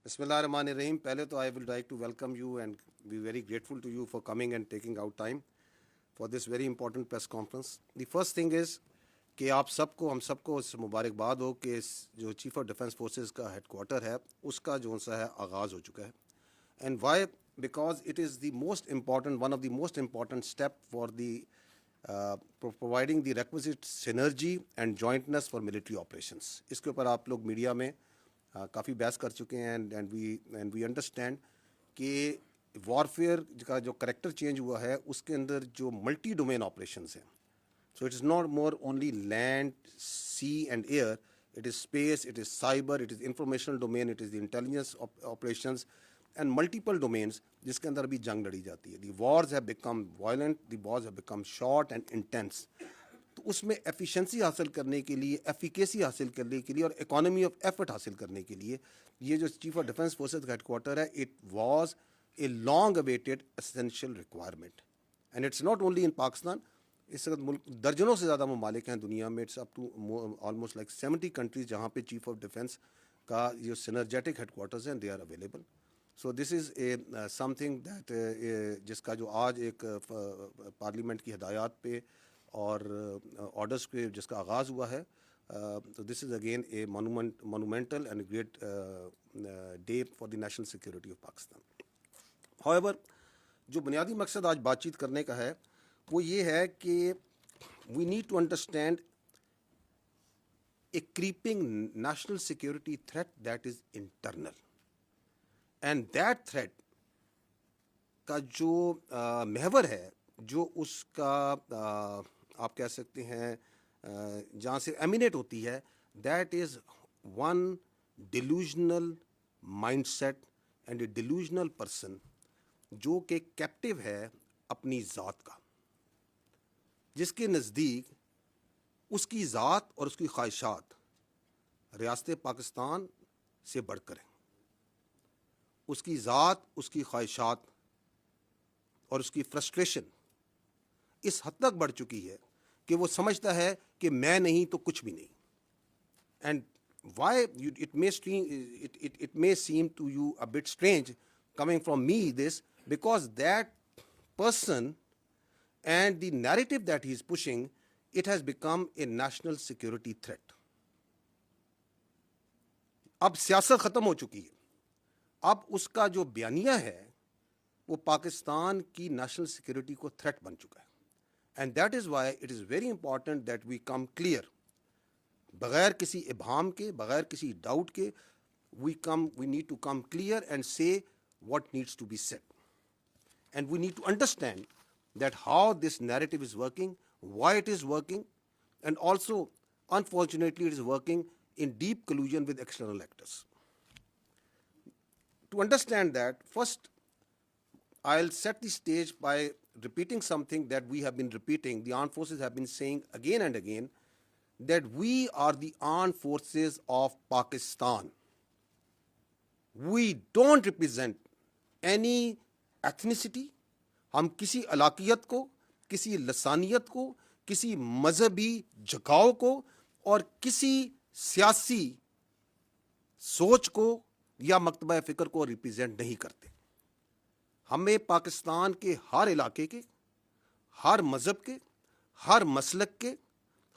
بسم اللہ الرحمن الرحیم. پہلے تو I will like to welcome you and be very grateful to you for coming and taking out time for this very important press conference. The first thing is کہ آپ سب کو ہم سب کو اس مبارکباد ہو کہ جو چیف آف ڈیفینس فورسز کا headquarter ہے اس کا جو سا ہے آغاز ہو چکا ہے. And why? Because it is the most important one of the most important step for the providing the requisite synergy and jointness for military operations. اس کے اوپر آپ لوگ میڈیا میں کافی بحث کر چکے ہیں اینڈ وی انڈرسٹینڈ کہ وارفیئر کا جو کریکٹر چینج ہوا ہے اس کے اندر جو ملٹی ڈومین آپریشنز ہیں. So it is not more only land, sea and air, it is space, it is cyber, it is informational domain, it is the intelligence operations and multiple domains جس کے اندر بھی جنگ لڑی جاتی ہے. The wars have become violent, the wars have become short and intense. تو اس میں ایفیشنسی حاصل کرنے کے لیے, ایفیکیسی حاصل کرنے کے لیے اور اکانومی آف ایفرٹ حاصل کرنے کے لیے یہ جو چیف آف ڈیفینس فورسز کا ہیڈ کوارٹر ہے, it was a long awaited essential requirement. And it's not only in Pakistan. اس وقت ملک درجنوں سے زیادہ ممالک ہیں دنیا میں, it's up to almost like 70 countries جہاں پہ چیف آف ڈیفینس کا جو سینرجیٹک ہیڈ کوارٹرز ہیں they are available. So this is a something that جس کا جو آج ایک پارلیمنٹ کی ہدایات پہ اور آرڈرس پہ جس کا آغاز ہوا ہے. تو this is again a monumental and great day for the national security of Pakistan. ہاؤ جو بنیادی مقصد آج بات چیت کرنے کا ہے وہ یہ ہے کہ we need to understand a creeping national security threat that is internal. And that threat کا جو محور ہے, جو اس کا آپ کہہ سکتے ہیں جہاں سے ایمینیٹ ہوتی ہے, that is one delusional mindset and a delusional person جو کہ کیپٹیو ہے اپنی ذات کا, جس کے نزدیک اس کی ذات اور اس کی خواہشات ریاست پاکستان سے بڑھ کر ہیں. اس کی ذات, اس کی خواہشات اور اس کی فرسٹریشن اس حد تک بڑھ چکی ہے کہ وہ سمجھتا ہے کہ میں نہیں تو کچھ بھی نہیں. And why it may seem to you a bit strange coming from me this, because that person and the narrative that he is pushing, it has become a national security threat. اب سیاست ختم ہو چکی ہے, اب اس کا جو بیانیہ ہے وہ پاکستان کی نیشنل سیکورٹی کو تھریٹ بن چکا ہے. And that is why it is very important that we come clear, بغیر کسی ابہام کے, بغیر کسی ڈاؤٹ کے, we need to come clear and say what needs to be said. And we need to understand that how this narrative is working, why it is working, and also, unfortunately, it is working in deep collusion with external actors. To understand that, first, I'll set the stage by repeating something that we have been repeating. The armed forces have been saying again and again that we are the armed forces of Pakistan. We don't represent any ethnicity. ہم کسی علاقیت کو, کسی لسانیت کو, کسی مذہبی جھکاؤ کو اور کسی سیاسی سوچ کو یا مکتبہ فکر کو ریپرزینٹ نہیں کرتے. ہمیں پاکستان کے ہر علاقے کے, ہر مذہب کے, ہر مسلک کے,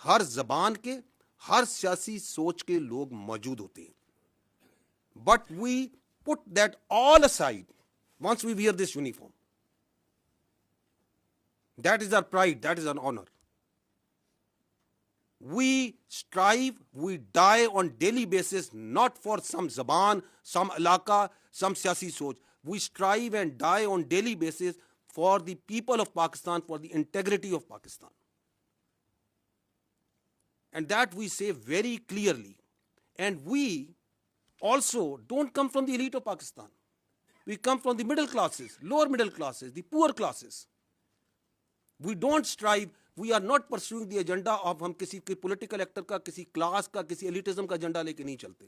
ہر زبان کے, ہر سیاسی سوچ کے لوگ موجود ہوتے ہیں. But we put that all aside once we wear this uniform. That is our pride, that is our honor. We strive, we die on daily basis, not for some zaban, some alaka, some siyasi soch. We strive and die on daily basis for the people of Pakistan, for the integrity of Pakistan. And that we say very clearly. And we also don't come from the elite of Pakistan. We come from the middle classes, lower middle classes, the poor classes. We don't strive, we are not pursuing the agenda of ہم کسی political actor کا, کسی class کا, کسی elitism کا agenda لے کے نہیں چلتے.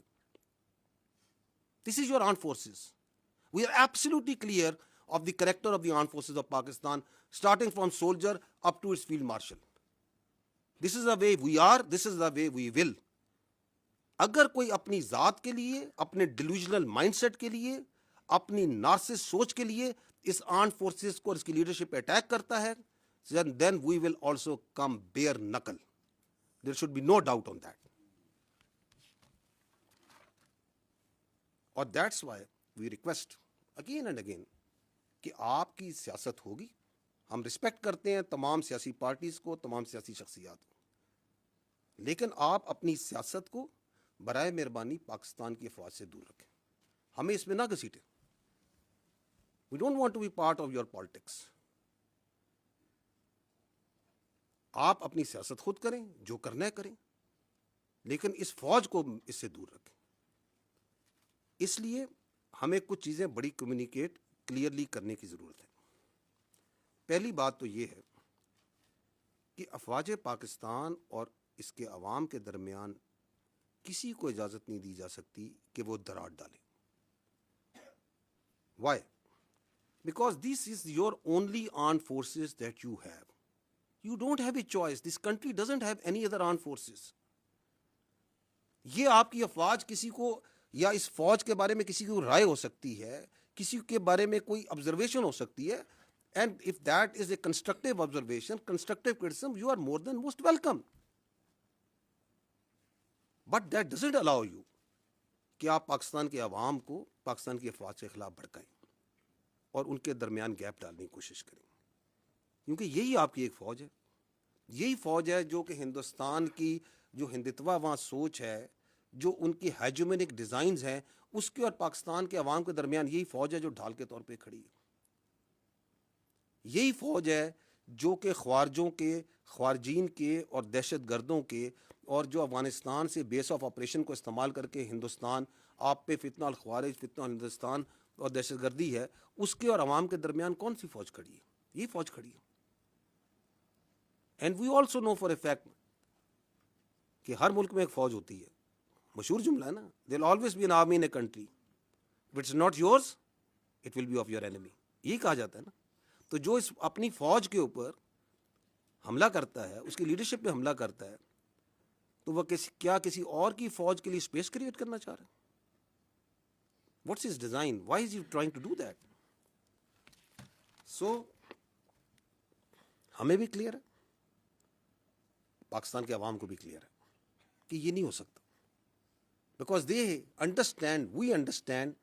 This is your armed forces. We are absolutely clear of the character of the armed forces of Pakistan, starting from soldier up to its field marshal. This is the way we are, this is the way we will. اگر کوئی اپنی ذات کے لیے, اپنے delusional mind set کے لیے, اپنی نارسس سوچ کے لیے اس آرمڈ فورسز کو اور اس کی لیڈرشپ پہ اٹیک کرتا ہے, then we will also come bare knuckle. There should be no doubt on that. اور that's why we request again and again کہ آپ کی سیاست ہوگی. ہم رسپیکٹ کرتے ہیں تمام سیاسی پارٹیز کو, تمام سیاسی شخصیات کو, لیکن آپ اپنی سیاست کو برائے مہربانی پاکستان کی افواج سے دور رکھیں. ہمیں اس میں نہ گھسیٹیں. We don't want to be part of your politics. آپ اپنی سیاست خود کریں, جو کرنا ہے کریں, لیکن اس فوج کو اس سے دور رکھیں. اس لیے ہمیں کچھ چیزیں بڑی کمیونیکیٹ کلیئرلی کرنے کی ضرورت ہے. پہلی بات تو یہ ہے کہ افواج پاکستان اور اس کے عوام کے درمیان کسی کو اجازت نہیں دی جا سکتی کہ وہ دراڑ ڈالے. Why? Because this is your only armed forces that you have. You don't have a choice. This country doesn't have any other armed forces. یہ آپ کی افواج کسی کو, یا اس فوج کے بارے میں کسی کو رائے ہو سکتی ہے, کسی کے بارے میں کوئی آبزرویشن ہو سکتی ہے, and if that is a constructive observation, constructive criticism, you are more than most welcome. But that doesn't allow you کہ آپ پاکستان کے عوام کو پاکستان کی افواج کے خلاف بھڑکائیں اور ان کے درمیان گیپ ڈالنے کی کوشش کریں, کیونکہ یہی آپ کی ایک فوج ہے. یہی فوج ہے جو کہ ہندوستان کی جو ہندتوا وہاں سوچ ہے, جو ان کی ہیجومینک ڈیزائنز ہیں, اس کے اور پاکستان کے عوام کے درمیان یہی فوج ہے جو ڈھال کے طور پہ کھڑی ہے. یہی فوج ہے جو کہ خوارجوں کے, خوارجین کے اور دہشت گردوں کے, اور جو افغانستان سے بیس آف آپریشن کو استعمال کر کے ہندوستان آپ پہ فتنہ الخوارج, فتنہ ہندوستان اور دہشت گردی ہے, اس کے اور عوام کے درمیان کون سی فوج کھڑی ہے؟ یہی فوج کھڑی ہے. And we also know for a fact کہ ہر ملک میں ایک فوج ہوتی ہے. مشہور جملہ ہے نا, there will always be an army in a country, if it's not yours it will be of your enemy. یہی کہا جاتا ہے نا. تو جو اس اپنی فوج کے اوپر حملہ کرتا ہے, اس کی لیڈرشپ پہ حملہ کرتا ہے, تو وہ کیا کسی اور کی فوج کے لیے اسپیس کریٹ کرنا چاہ رہا ہے؟ What's his design? Why is you trying to do that? So ہمیں بھی کلیئر ہے, پاکستان کے عوام کو بھی کلیئر ہے کہ یہ نہیں ہو سکتا. Because they understand, we understand,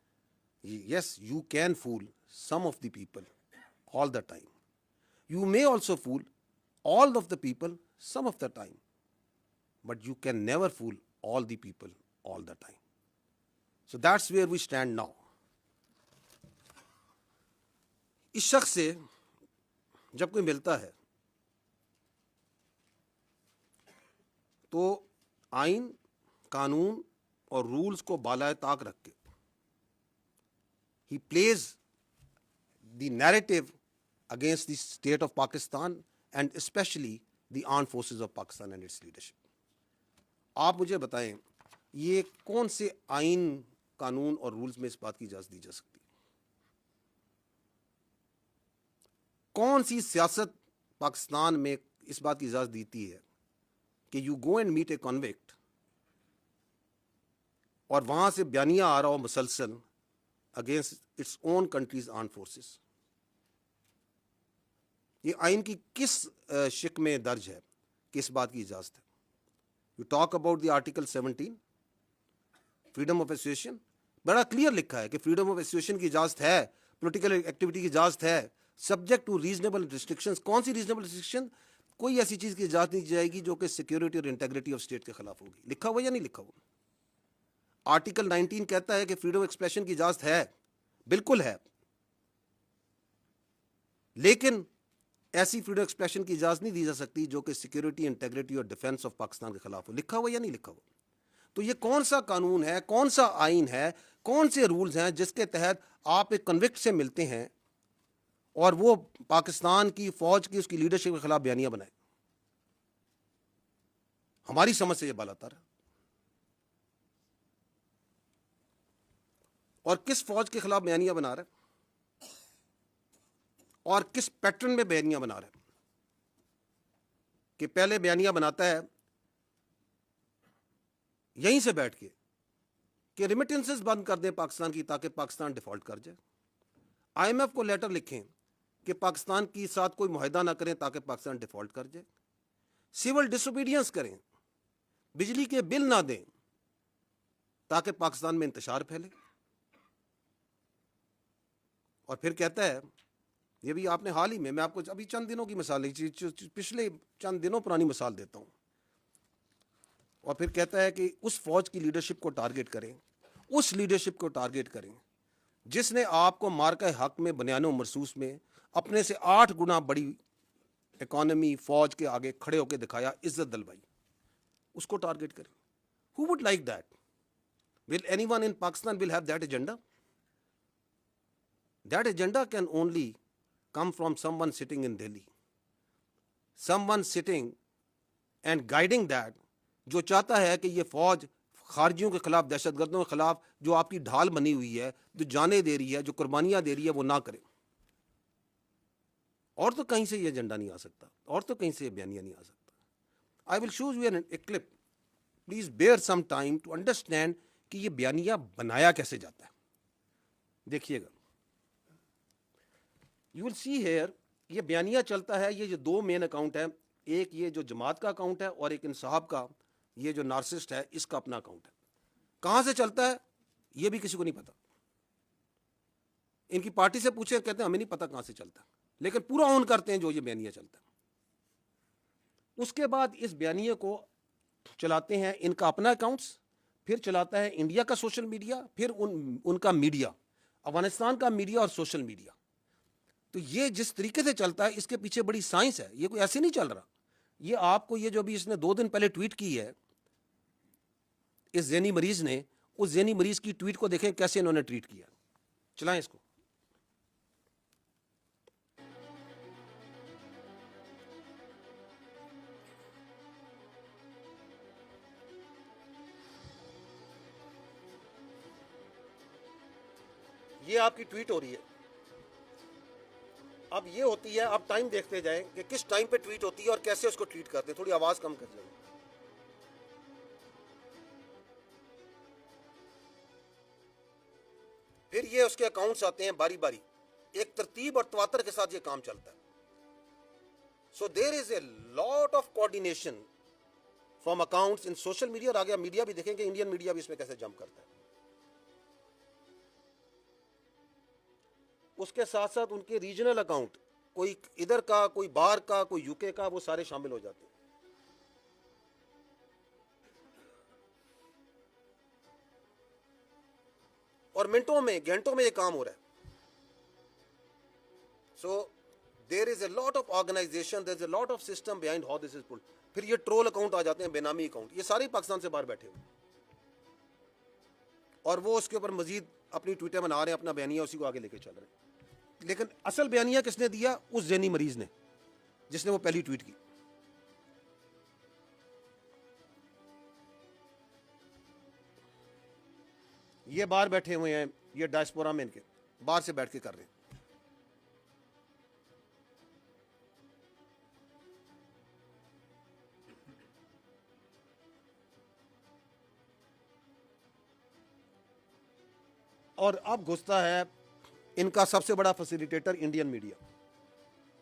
yes you can fool some of the people all the time. You may also fool all of the people some of the time, but you can never fool all the people all the time. So that's where we stand now. اس شخص سے جب کوئی ملتا ہے تو آئین, قانون اور رولز کو بالائے طاق رکھ کے he plays the narrative against the state of Pakistan and especially the armed forces of Pakistan and its leadership. آپ مجھے بتائیں یہ کون سے آئین, قانون اور رولز میں اس بات کی اجازت دی جا سکتی؟ کون سی سیاست پاکستان میں اس بات کی اجازت دیتی ہے کہ you go and meet a convict اور وہاں سے بیانیہ آ رہا ہو مسلسل against its own country's armed forces? یہ آئین کی کس شق میں درج ہے کہ اس بات کی اجازت ہے؟ You talk about the article 17 freedom of association, بڑا کلیئر لکھا ہے کہ فریڈم آف ایسوسیشن کی اجازت ہے, پولیٹیکل ایکٹیویٹی کی اجازت ہے, سبجیکٹ ٹو ریزنیبل ریسٹرکشنز. کون سی ریزنیبل ریسٹرکشن؟ کوئی ایسی چیز کی اجازت نہیں دی جائے گی جو کہ سیکورٹی اور انٹیگریٹی آف اسٹیٹ کے خلاف ہوگی. لکھا ہوا یا نہیں لکھا ہوا؟ آرٹیکل 19 کہتا ہے کہ فریڈم آف ایکسپریشن کی اجازت ہے, بالکل ہے, لیکن ایسی فریڈم ایکسپریشن کی اجازت نہیں دی جا سکتی جو کہ سیکورٹی, انٹیگریٹی اور ڈیفنس آف پاکستان کے خلاف ہو. لکھا ہوا یا نہیں لکھا ہوا؟ تو یہ کون سا قانون ہے, کون سا آئین ہے, کون سے رولز ہیں جس کے تحت آپ ایک کنوکٹ سے ملتے ہیں اور وہ پاکستان کی فوج کی, اس کی لیڈرشپ کے خلاف بیانیہ بنائے؟ ہماری سمجھ سے یہ بالاتر ہے. اور کس فوج کے خلاف بیانیہ بنا رہا ہے اور کس پیٹرن میں بیانیہ بنا رہا ہے؟ کہ پہلے بیانیہ بناتا ہے یہیں سے بیٹھ کے کہ ریمیٹنسز بند کر دیں پاکستان کی تاکہ پاکستان ڈیفالٹ کر جائے. آئی ایم ایف کو لیٹر لکھیں کہ پاکستان کے ساتھ کوئی معاہدہ نہ کریں تاکہ پاکستان ڈیفالٹ کر جائے. سول ڈس اوبیڈینس کریں, بجلی کے بل نہ دیں تاکہ پاکستان میں انتشار پھیلے. اور پھر کہتا ہے, یہ بھی آپ نے حال ہی میں آپ کو ابھی چند دنوں کی مثال, پچھلے چند دنوں پرانی مثال دیتا ہوں, اور پھر کہتا ہے کہ اس فوج کی لیڈرشپ کو ٹارگٹ کریں, اس لیڈرشپ کو ٹارگٹ کریں جس نے آپ کو مارکہ حق میں بنیان و مرصوص میں اپنے سے 8 گنا بڑی اکانومی فوج کے آگے کھڑے ہو کے دکھایا, عزت دلوائی. اس کو ٹارگٹ کریں. Who would like that? Will anyone in Pakistan will have that agenda? That agenda can only come from someone sitting in Delhi. Someone sitting and guiding that, جو چاہتا ہے کہ یہ فوج خارجیوں کے خلاف, دہشت گردوں کے خلاف جو آپ کی ڈھال بنی ہوئی ہے, جو جانیں دے رہی ہے, جو قربانیاں دے رہی ہے, وہ نہ کرے. اور تو کہیں سے یہ ایجنڈا نہیں آ سکتا, اور تو کہیں سے یہ بیانیہ نہیں آ سکتا. I will show you a clip. Please bear some time to understand کہ یہ بیانیہ بنایا کیسے جاتا ہے. دیکھیے گا, you will see here, یہ بیانیہ چلتا ہے. یہ جو 2 مین اکاؤنٹ ہے, ایک یہ جو جماعت کا اکاؤنٹ ہے اور ایک انصاف کا, یہ جو نارسسٹ ہے اس کا اپنا اکاؤنٹ ہے. کہاں سے چلتا ہے یہ بھی کسی کو نہیں پتا. ان کی پارٹی سے پوچھیں, کہتے ہیں ہمیں نہیں پتا کہاں سے چلتا, لیکن پورا اون کرتے ہیں جو یہ بیانیہ چلتا ہے. اس کے بعد اس بیانیے کو چلاتے ہیں ان کا اپنا اکاؤنٹس, پھر چلاتا ہے انڈیا کا سوشل میڈیا, پھر ان کا میڈیا, افغانستان کا میڈیا اور سوشل میڈیا. تو یہ جس طریقے سے چلتا ہے اس کے پیچھے بڑی سائنس ہے. یہ کوئی ایسے نہیں چل رہا. یہ آپ کو یہ جو بھی اس نے 2 دن پہلے ٹویٹ کی ہے اس ذہنی مریض نے, اس ذہنی مریض کی ٹویٹ کو دیکھیں کیسے انہوں نے ٹویٹ کیا. چلائیں اس کو. یہ آپ کی ٹویٹ ہو رہی ہے. اب یہ ہوتی ہے, آپ ٹائم دیکھتے جائیں کہ کس ٹائم پہ ٹویٹ ہوتی ہے اور کیسے اس کو ٹویٹ کرتے ہیں. تھوڑی آواز کم کر لیں. پھر یہ اس کے اکاؤنٹس آتے ہیں باری باری, ایک ترتیب اور تواتر کے ساتھ یہ کام چلتا ہے. So there is a lot of coordination from accounts in social media. اور آگے میڈیا بھی دیکھیں کہ انڈین میڈیا بھی اس میں کیسے جمپ کرتا ہے. اس کے ساتھ ساتھ ان کے ریجنل اکاؤنٹ, کوئی ادھر کا, کوئی باہر کا, کوئی یو کے کا, وہ سارے شامل ہو جاتے ہیں. اور منٹوں میں, گھنٹوں میں یہ کام ہو رہا ہے. So there is a lot of organisation, there is a lot of system behind how this is pulled. پھر یہ ٹرول اکاؤنٹ آ جاتے ہیں, بے نامی اکاؤنٹ, یہ سارے پاکستان سے باہر بیٹھے ہوئے, اور وہ اس کے اوپر مزید اپنی ٹویٹیں بنا رہے ہیں, اپنا بیانیہ اسی کو آگے لے کے چل رہے ہیں. لیکن اصل بیانیہ کس نے دیا؟ اس ذہنی مریض نے, جس نے وہ پہلی ٹویٹ کی. یہ باہر بیٹھے ہوئے ہیں, یہ ڈائسپورا میں ان کے باہر سے بیٹھ کے کر رہے ہیں. اور اب گھستا ہے ان کا سب سے بڑا فیسیلیٹیٹر انڈین میڈیا.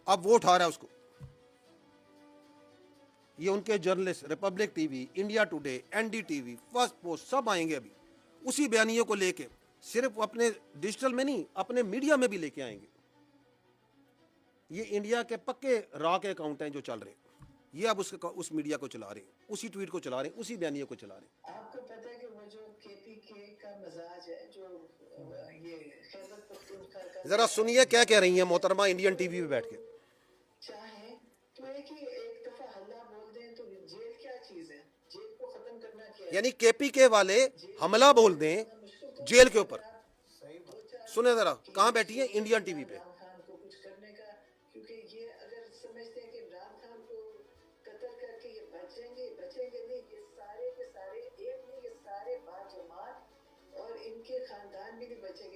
اب وہ اٹھا رہا ہے اس کو. یہ ان کے journalist, Republic TV, India Today, NDTV, Firstpost, سب آئیں گے ابھی اسی بیانیے کو لے کے. صرف اپنے ڈیجیٹل میں نہیں, اپنے میڈیا میں بھی لے کے آئیں گے. یہ انڈیا کے پکے را کے اکاؤنٹ ہیں جو چل رہے ہیں. یہ اب اس میڈیا کو چلا رہے ہیں, اسی ٹویٹ کو چلا رہے ہیں, اسی بیانیے کو چلا رہے ہیں. آپ کو پتہ ہے کہ وہ جو کے پی کے کا مزاج ہے, جو یہ خیبر پختونخوا کا, ذرا سنیے کیا کہہ رہی ہیں محترمہ انڈین ٹی وی پہ بیٹھ کے. چاہیں تو ایک دفعہ حملہ بول دیں تو جیل کیا چیز ہے, جیل کو ختم کرنا کیا ہے. یعنی کے پی کے والے حملہ بول دیں جیل کے اوپر. سنیں ذرا, کہاں بیٹھی ہیں؟ انڈین ٹی وی پہ. عمران خان کو کچھ کرنے کا, کیونکہ یہ اگر سمجھتے ہیں کہ عمران خان کو قتل کر کے یہ بچیں گے نہیں, یہ سارے کے سارے ایک نہیں, یہ سارے باجماعت اور ان کے خاندان بھی نہیں بچیں گے.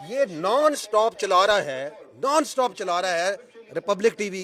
یہ نان سٹاپ چلا رہا ہے republic T V,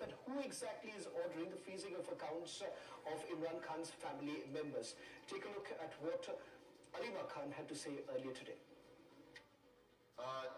But who exactly is ordering the freezing of accounts of Imran Khan's family members? Take a look at what Alima Khan had to say earlier today.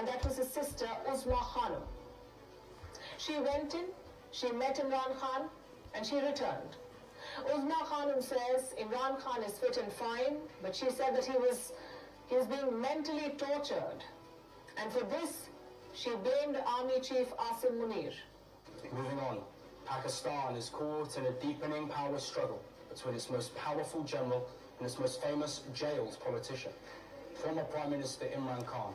And that was his sister, Uzma Khanum. She went in, she met Imran Khan, and she returned. Uzma Khanum says Imran Khan is fit and fine, but she said that he was being mentally tortured. And for this, she blamed Army Chief Asim Munir. Moving on, Pakistan is caught in a deepening power struggle between its most powerful general and its most famous jailed politician. Former Prime Minister Imran Khan,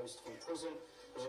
post from prison, was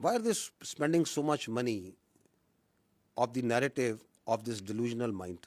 Why are they spending so much money of the narrative of this delusional mind?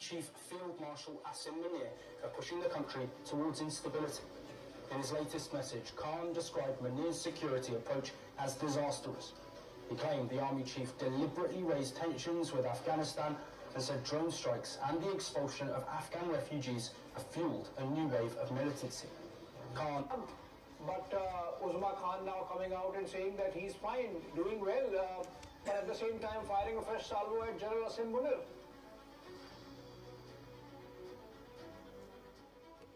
Chief Field Marshal Asim Munir are pushing the country towards instability. In his latest message, Khan described Munir's security approach as disastrous. He claimed the army chief deliberately raised tensions with Afghanistan and said drone strikes and the expulsion of Afghan refugees have fueled a new wave of militancy. Khan. But Uzma Khan now coming out and saying that he's fine, doing well, but at the same time firing a fresh salvo at General Asim Munir.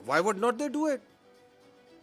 Why would not they do it?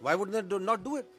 Why would they not do it?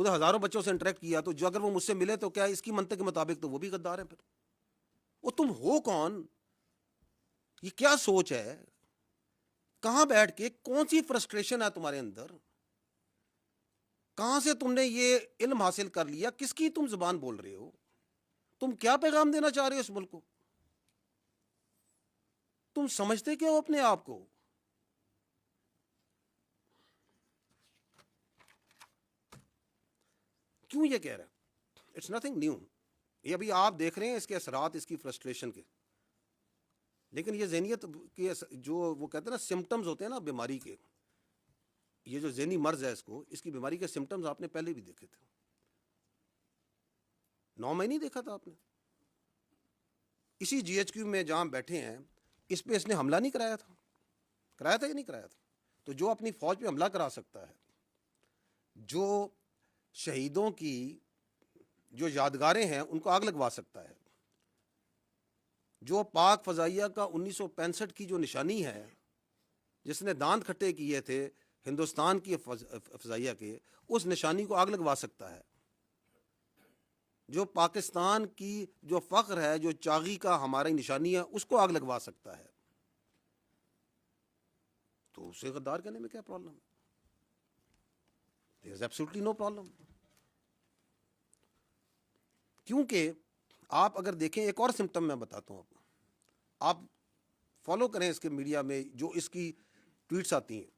ادھر ہزاروں بچوں سے interact کیا, تو جو اگر وہ مجھ سے ملے تو کیا اس کی منطق کے مطابق تو وہ بھی غدار ہیں. پھر وہ تم ہو کون؟ یہ کیا سوچ ہے؟ کہاں بیٹھ کے کون سی فرسٹریشن ہے تمہارے اندر؟ کہاں سے تم نے یہ علم حاصل کر لیا؟ کس کی تم زبان بول رہے ہو؟ تم کیا پیغام دینا چاہ رہے ہو اس ملک کو؟ تم سمجھتے کیا ہو اپنے آپ کو؟ کیوں یہ کہہ رہا ہے؟ It's nothing new. یہ ابھی آپ دیکھ رہے ہیں اس کے اثرات, اس کی فرسٹریشن کے. لیکن یہ ذہنیت کے جو وہ کہتے ہیں نا سمٹمز ہوتے ہیں نا بیماری کے, یہ جو ذہنی مرض ہے اس کی بیماری کے سمٹمز آپ نے پہلے بھی دیکھے تھے. 9 مہینے دیکھا تھا آپ نے. اسی جی ایچ کیو میں جہاں بیٹھے ہیں اس پہ اس نے حملہ نہیں کرایا تھا؟ کرایا تھا یا نہیں کرایا تھا؟ تو جو اپنی فوج پہ حملہ کرا سکتا ہے, جو شہیدوں کی جو یادگاریں ہیں ان کو آگ لگوا سکتا ہے, جو پاک فضائیہ کا 1965 کی جو نشانی ہے, جس نے دانت کھٹے کیے تھے ہندوستان کی فضائیہ کے, اس نشانی کو آگ لگوا سکتا ہے, جو پاکستان کی جو فخر ہے, جو چاغی کا ہماری نشانی ہے, اس کو آگ لگوا سکتا ہے. تو اسے غدار کہنے میں کیا problem? There is absolutely no problem. کیونکہ آپ اگر دیکھیں, ایک اور سمٹم میں بتاتا ہوں آپ فالو کریں اس کے میڈیا میں جو اس کی ٹویٹس آتی ہیں,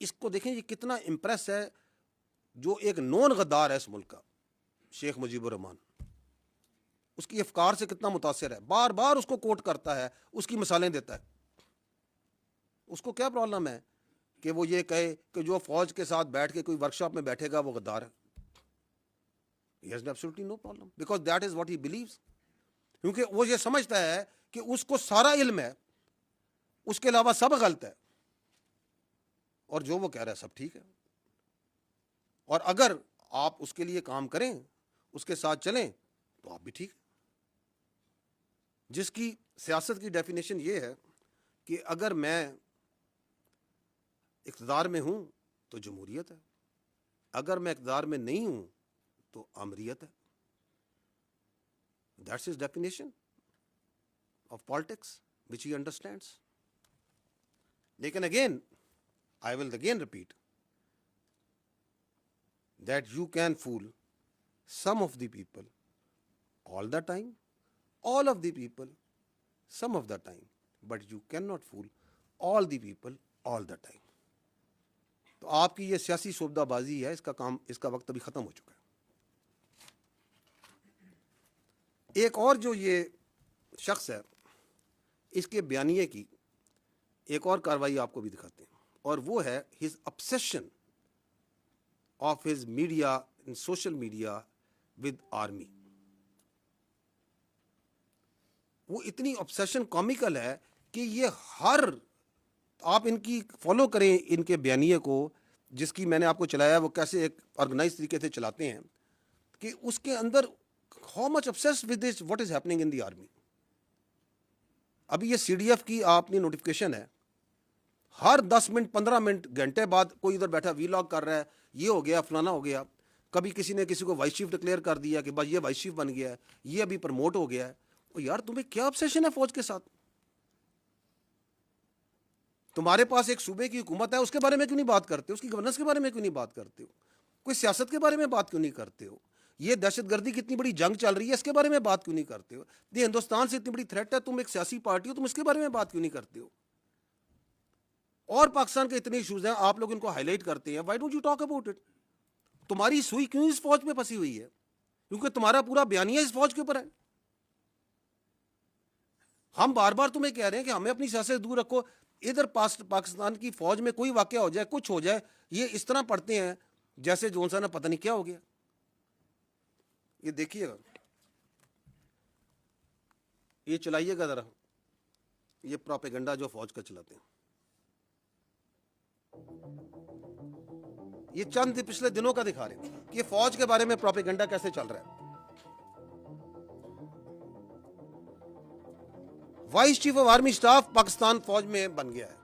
اس کو دیکھیں یہ کتنا امپریس ہے. جو ایک نون غدار ہے اس ملک کا, شیخ مجیب الرحمان, اس کی افکار سے کتنا متاثر ہے, بار بار اس کو کوٹ کرتا ہے, اس کی مثالیں دیتا ہے. اس کو کیا پرابلم ہے کہ وہ یہ کہے کہ جو فوج کے ساتھ بیٹھ کے کوئی ورکشاپ میں بیٹھے گا وہ غدار ہے؟ He has absolutely no problem because that is what he believes. کیونکہ وہ یہ سمجھتا ہے کہ اس کو سارا علم ہے, اس کے علاوہ سب غلط ہے, اور جو وہ کہہ رہا ہے سب ٹھیک ہے. اور اگر آپ اس کے لیے کام کریں, اس کے ساتھ چلیں, تو آپ بھی ٹھیک. جس کی سیاست کی ڈیفینیشن یہ ہے کہ اگر میں اقتدار میں ہوں تو جمہوریت ہے, اگر میں اقتدار میں نہیں ہوں تو آمریت ہے. That's his definition of politics which he understands. لیکن again, I will again repeat that you can fool some of the people all the time, all of the people some of the time, but you cannot fool all the people all the time. تو آپ کی یہ سیاسی شعبدہ بازی ہے, اس کا کام, اس کا وقت ابھی ختم ہو چکا ہے. ایک اور جو یہ شخص ہے, اس کے بیانیے کی ایک اور کاروائی آپ کو بھی دکھاتے ہیں, اور وہ ہے his obsession of his media and social media with army. وہ اتنی obsession comical ہے کہ یہ ہر, آپ ان کی فالو کریں ان کے بیانیے کو, جس کی میں نے آپ کو چلایا, وہ کیسے ایک آرگنائز طریقے سے چلاتے ہیں, کہ اس کے اندر how much obsessed with this what is happening in the army. ابھی یہ سی ڈی ایف کی آپ نے نوٹیفکیشن ہے, ہر 10 منٹ 15 منٹ گھنٹے بعد کوئی ادھر بیٹھا وی لاگ کر رہا ہے, یہ ہو گیا فلانا ہو گیا. کبھی کسی نے کسی کو وائس چیف ڈکلیئر کر دیا کہ بس یہ وائس چیف بن گیا ہے, یہ ابھی پروموٹ ہو گیا ہے. اور یار تمہیں کیا obsession ہے فوج کے ساتھ؟ تمہارے پاس ایک صوبے کی حکومت ہے, اس کے بارے میں کیوں نہیں بات کرتے ہو؟ اس کی گورننس کے بارے میں کیوں نہیں بات کرتے ہو؟ کوئی سیاست کے بارے میں بات کیوں نہیں کرتے ہو؟ یہ دہشت گردی کی اتنی بڑی جنگ چل رہی ہے, اس کے بارے میں بات کیوں نہیں کرتے ہو؟ یہ ہندوستان سے اتنی بڑی تھریٹ ہے, تم ایک سیاسی پارٹی ہو, تم اس کے بارے میں بات کیوں نہیں کرتے ہو؟ اور پاکستان کے اتنے ایشوز ہیں, آپ لوگ ان کو ہائی لائٹ کرتے ہیں. Why don't you talk about it? تمہاری سوئی کیوں اس فوج پہ پھنسی ہوئی ہے؟ کیونکہ تمہارا پورا بیانیہ اس فوج کے اوپر ہے. ہم بار بار تمہیں کہہ رہے ہیں کہ ہمیں اپنی سیاست سے دور رکھو. ادھر پاکستان کی فوج میں کوئی واقعہ ہو جائے, کچھ ہو جائے, یہ اس طرح پڑھتے ہیں جیسے جون سا نا پتہ نہیں کیا ہو گیا. یہ دیکھیے گا, یہ چلائیے گا ذرا, یہ پروپیگنڈا جو فوج کا چلاتے ہیں. یہ چند پچھلے دنوں کا دکھا رہے ہیں کہ فوج کے بارے میں پروپیگنڈا کیسے چل رہا ہے. Vice chief of army staff Pakistan فوج میں بن گیا ہے.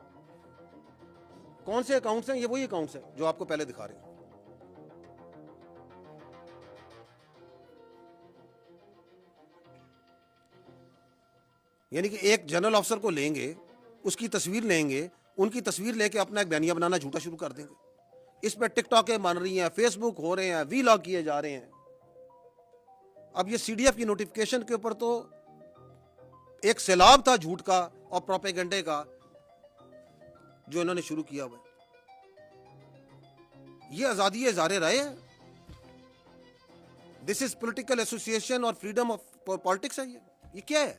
کون سے اکاؤنٹس ہیں؟ یہ وہی اکاؤنٹس ہیں جو آپ کو پہلے دکھا رہے ہیں. یعنی کہ ایک جنرل آفیسر کو لیں گے, اس کی تصویر لیں گے, ان کی تصویر لے کے اپنا ایک بیانیہ بنانا جھوٹا شروع کر دیں گے. اس پہ ٹک ٹاکیں بن رہی ہیں, فیس بک ہو رہے ہیں, وی لاگ کیے جا رہے ہیں. اب یہ سی ڈی ایف کی نوٹیفکیشن کے اوپر تو ایک سیلاب تھا جھوٹ کا اور پروپیگنڈے کا جو انہوں نے شروع کیا ہوا ہے. یہ آزادی اظہار رائے ہے, دس از پولیٹیکل ایسوسیشن اور فریڈم آف پالیٹکس ہے. یہ کیا ہے؟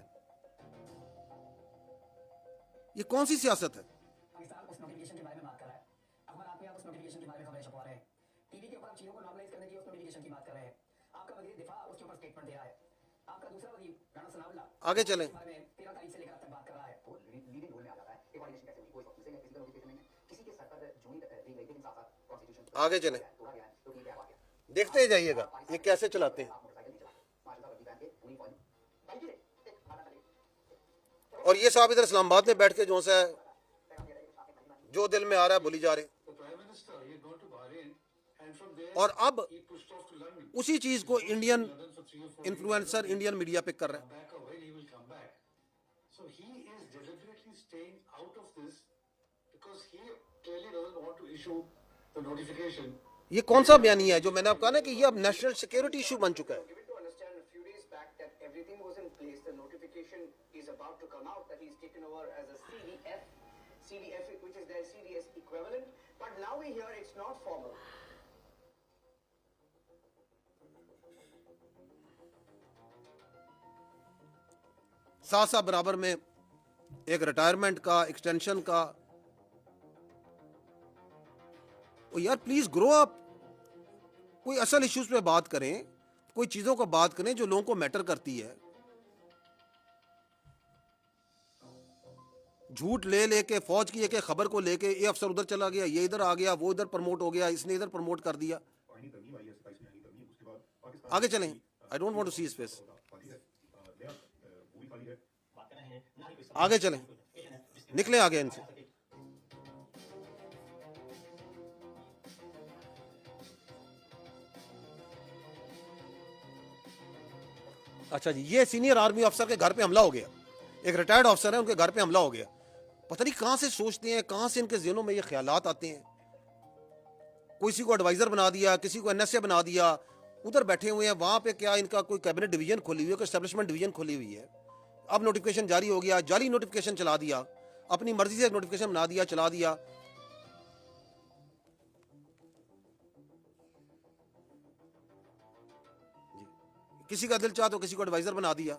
یہ کون سی سیاست ہے؟ پاکستان اس نوٹیفکیشن کے بارے میں بات کر رہا ہے. اخبار آپ اس نوٹیفکیشن کے بارے میں خبریں چھپوا رہے ہیں. ٹی وی کے اوپر چیزوں کو نارملائز کرنے کی اس نوٹیفکیشن کی بات کر رہے ہیں. آپ کا وزیر دفاع اس کے اوپر اسٹیٹمنٹ دے رہا ہے. آپ کا دوسرا وزیر رانا ثناء اللہ آگے چلیں. 13 تاریخ سے لے کر اب تک بات کر رہا ہے. وہ لیڈنگ رول میں آ جاتا ہے. یہ کوارڈینیشن کیسے ہوئی؟ کوئی وقت سے کسی کا نوٹیفکیشن نہیں ہے, کسی کے سر پر جوئی دی گئی, لیکن ساتھ ساتھ کانسٹیٹیوشن آگے چلیں, توڑا گیا ہے. تو یہ کیا واقعہ ہے؟ دیکھتے جائیے گا یہ کیسے چلاتے ہیں. آپ موٹر سائیکل نہیں چلا, ماشاء اللہ پہن کے پوری فوج بھائی جی ایک آدھا کرے اور یہ صاحب ادھر اسلام آباد میں بیٹھ کے جو ہے جو دل میں آ رہا ہے بولی جا رہے ہیں. اور اب اسی چیز کو انڈین انفلوئنسر انڈین میڈیا پک کر رہا ہے. یہ کون سا بیانیہ ہے جو میں نے آپ کہا نا کہ یہ اب نیشنل سیکیورٹی ایشو بن چکا ہے. given to understand a few days back that everything was in place. The notification is about to come out that he's taken over as a CDF, which is their CDS equivalent. But now we hear it's not formal. ساتھ ساتھ برابر میں ایک retirement کا, extension کا. یار please گرو اپ, کوئی اصل ایشوز پہ بات کریں, کوئی چیزوں کو بات کریں جو لوگوں کو میٹر کرتی ہے. جھوٹ لے لے کے فوج کی ایک خبر کو لے کے یہ افسر ادھر چلا گیا, یہ ادھر آ گیا, وہ ادھر پروموٹ ہو گیا, اس نے ادھر پروموٹ کر دیا. آگے چلیں. I don't want to see his face. آگے چلیں, نکلیں آگے ان سے. اچھا جی, یہ سینئر آرمی افسر کے گھر پہ حملہ ہو گیا. ایک ریٹائرڈ افسر ہے, ان کے گھر پہ حملہ ہو گیا. پتہ نہیں کہاں سے سوچتے ہیں, کہاں سے ان کے ذہنوں میں یہ خیالات آتے ہیں. کسی کو ایڈوائزر بنا دیا, کسی کو NSA بنا دیا, ادھر بیٹھے ہوئے ہیں. وہاں پہ کیا ان کا کوئی کیبنٹ ڈویژن کھولی ہوئی ہے, کوئی اسٹیبلشمنٹ ڈویژن کھولی ہوئی ہے. اب نوٹیفکیشن جاری ہو گیا, جعلی نوٹیفکیشن چلا دیا, اپنی مرضی سے ایک نوٹیفکیشن بنا دیا, چلا دیا. کسی کا دل چاہ تو کسی کو ایڈوائزر بنا دیا.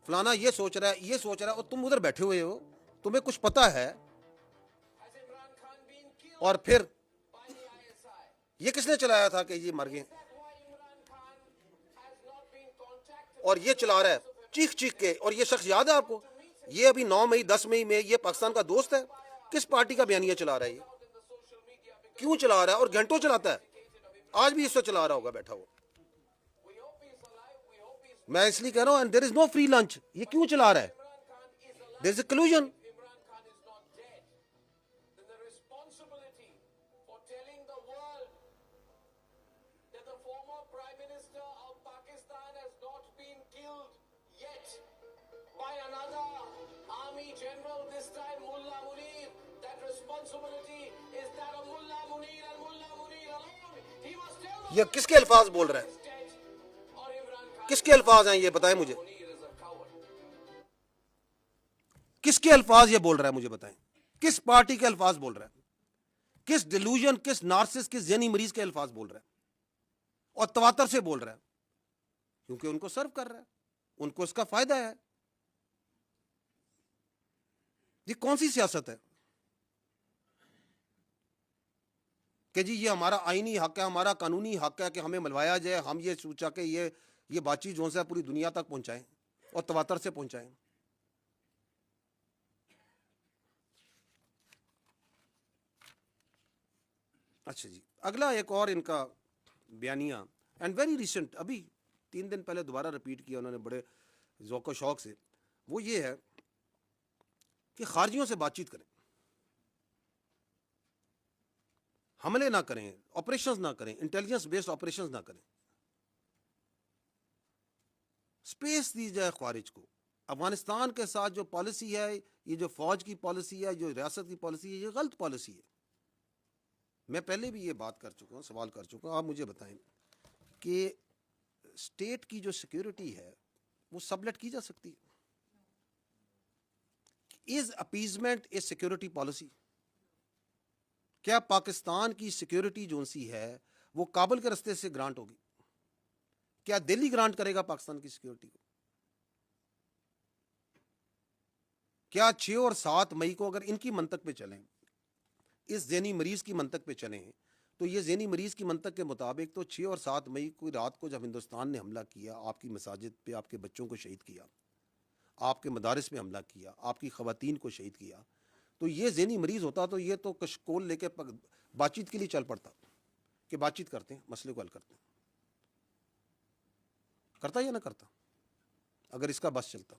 فلانا یہ سوچ رہا ہے, یہ سوچ رہا ہے, اور تم ادھر بیٹھے ہوئے ہو, تمہیں کچھ پتا ہے. اور پھر یہ کس نے چلایا تھا کہ یہ مر گئے, اور یہ چلا رہا ہے چیخ چیخ کے. اور یہ شخص یاد ہے آپ کو, یہ ابھی 9 مئی 10 مئی میں یہ پاکستان کا دوست ہے. کس پارٹی کا بیانیہ چلا رہا ہے, یہ کیوں چلا رہا ہے, اور گھنٹوں چلاتا ہے. آج بھی اس سے چلا رہا ہوگا بیٹھا ہوا. میں اس لیے کہہ رہا ہوں, and there is no free lunch. یہ کیوں چلا رہا ہے؟ There is a collusion. یہ کس کے الفاظ بول رہا ہے, کس کے الفاظ ہیں یہ بتائیں مجھے, کس کے الفاظ یہ بول رہا ہے مجھے بتائیں. کس پارٹی کے الفاظ بول رہا ہے, کس ڈیلوژن, کس نارسس, کس ذہنی مریض کے الفاظ بول رہا ہے, اور تواتر سے بول رہا ہے, کیونکہ ان کو سرو کر رہا ہے, ان کو اس کا فائدہ ہے. یہ کون سی سیاست ہے کہ جی یہ ہمارا آئینی حق ہے, ہمارا قانونی حق ہے کہ ہمیں ملوایا جائے, ہم یہ سوچا کہ یہ بات چیت جو ہے پوری دنیا تک پہنچائیں اور تواتر سے پہنچائیں. اچھا جی, اگلا ایک اور ان کا بیانیہ, اینڈ ویری ریسنٹ, ابھی 3 دن پہلے دوبارہ ریپیٹ کیا انہوں نے بڑے ذوق و شوق سے. وہ یہ ہے کہ خارجیوں سے بات چیت کریں, حملے نہ کریں, آپریشنز نہ کریں, انٹیلیجنس بیسڈ آپریشنز نہ کریں, اسپیس دی جائے خارج کو, افغانستان کے ساتھ جو پالیسی ہے، یہ جو فوج کی پالیسی ہے، جو ریاست کی پالیسی ہے، یہ غلط پالیسی ہے. میں پہلے بھی یہ بات کر چکا ہوں، سوال کر چکا ہوں. آپ مجھے بتائیں کہ اسٹیٹ کی جو سیکیورٹی ہے وہ سبلیٹ کی جا سکتی ہے؟ از اپیزمنٹ اے سیکیورٹی پالیسی؟ کیا پاکستان کی سیکیورٹی جو سی ہے وہ کابل کے رستے سے گرانٹ ہوگی؟ کیا دہلی گرانٹ کرے گا پاکستان کی سیکیورٹی کو؟ کیا 6 اور 7 مئی کو اگر ان کی منطق پہ چلیں، اس ذہنی مریض کی منطق پہ چلیں، تو یہ ذہنی مریض کی منطق کے مطابق تو 6 اور 7 مئی کو رات کو جب ہندوستان نے حملہ کیا، آپ کی مساجد پہ آپ کے بچوں کو شہید کیا، آپ کے مدارس پہ حملہ کیا، آپ کی خواتین کو شہید کیا، تو یہ ذہنی مریض ہوتا تو یہ تو کشکول لے کے بات چیت کے لیے چل پڑتا کہ بات چیت کرتے ہیں، مسئلے کو حل کرتے ہیں. کرتا یا نہ کرتا اگر اس کا بس چلتا؟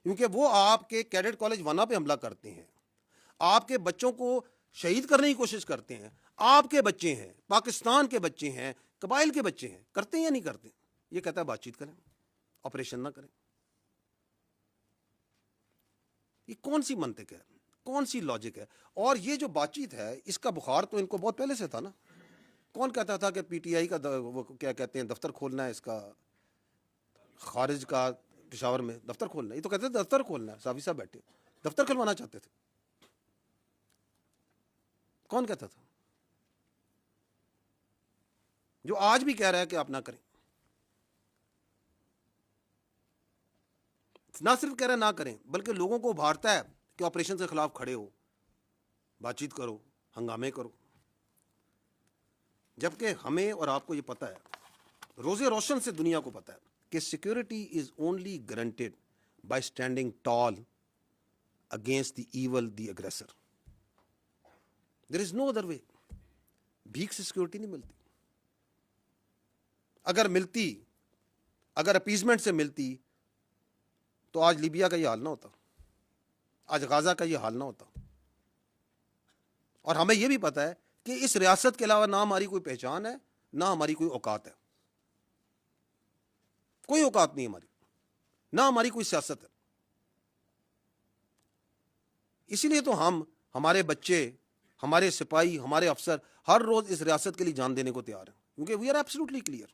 کیونکہ وہ آپ کے کیڈٹ کالج ونا پہ حملہ کرتے ہیں، آپ کے بچوں کو شہید کرنے کی کوشش کرتے ہیں، آپ کے بچے ہیں، پاکستان کے بچے ہیں، قبائل کے بچے ہیں، کرتے ہیں یا نہیں کرتے؟ یہ کہتا ہے بات چیت کریں، آپریشن نہ کریں. یہ کون سی منطق ہے، کون سی لاجک ہے؟ اور یہ جو بات چیت ہے اس کا بخار تو ان کو بہت پہلے سے تھا نا. کون کہتا تھا کہ پی ٹی آئی کا وہ کیا کہتے ہیں دفتر کھولنا ہے، اس کا خارج کا پشاور میں دفتر کھولنا ہے؟ یہ تو کہتے تھے دفتر کھولنا ہے. صافی صاحب بیٹھے دفتر کھلوانا چاہتے تھے. کون کہتا تھا؟ جو آج بھی کہہ رہا ہے کہ آپ نہ کریں. نہ صرف کہہ رہا ہے نہ کریں، بلکہ لوگوں کو ابھارتا ہے کہ آپریشن کے خلاف کھڑے ہو، بات چیت کرو، ہنگامے کرو. جبکہ ہمیں اور آپ کو یہ پتہ ہے، روزے روشن سے دنیا کو پتہ ہے کہ security is only guaranteed by standing tall against the evil the aggressor. There is no other way. بھیک سے سیکورٹی نہیں ملتی. اگر ملتی، اگر اپیزمنٹ سے ملتی تو آج لیبیا کا یہ حال نہ ہوتا، آج غازہ کا یہ حال نہ ہوتا. اور ہمیں یہ بھی پتہ ہے کہ اس ریاست کے علاوہ نہ ہماری کوئی پہچان ہے، نہ ہماری کوئی اوقات ہے. کوئی اوقات نہیں ہماری، نہ ہماری کوئی سیاست ہے. اسی لیے تو ہمارے بچے، ہمارے سپاہی، ہمارے افسر ہر روز اس ریاست کے لیے جان دینے کو تیار ہیں، کیونکہ وی آر ایبسلیوٹلی کلیئر.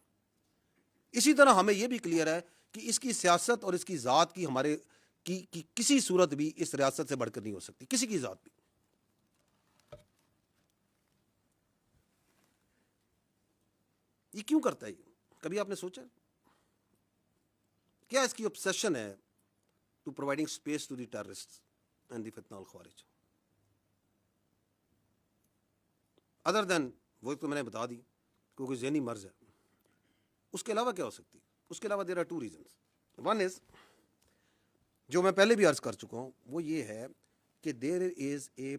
اسی طرح ہمیں یہ بھی کلیئر ہے کہ اس کی سیاست اور اس کی ذات کی ہمارے کی کسی صورت بھی اس ریاست سے بڑھ کر نہیں ہو سکتی، کسی کی ذات بھی. یہ کیوں کرتا ہے؟ کبھی آپ نے سوچا کیا اس کی obsession ہے to providing space to the terrorist and the فتنہ الخوارج؟ ادر دین وہ تو میں نے بتا دی کہ کوئی ذہنی مرض ہے. اس کے علاوہ کیا ہو سکتی؟ اس کے علاوہ there are 2 reasons. One is جو میں پہلے بھی عرض کر چکا ہوں، وہ یہ ہے کہ دیر is a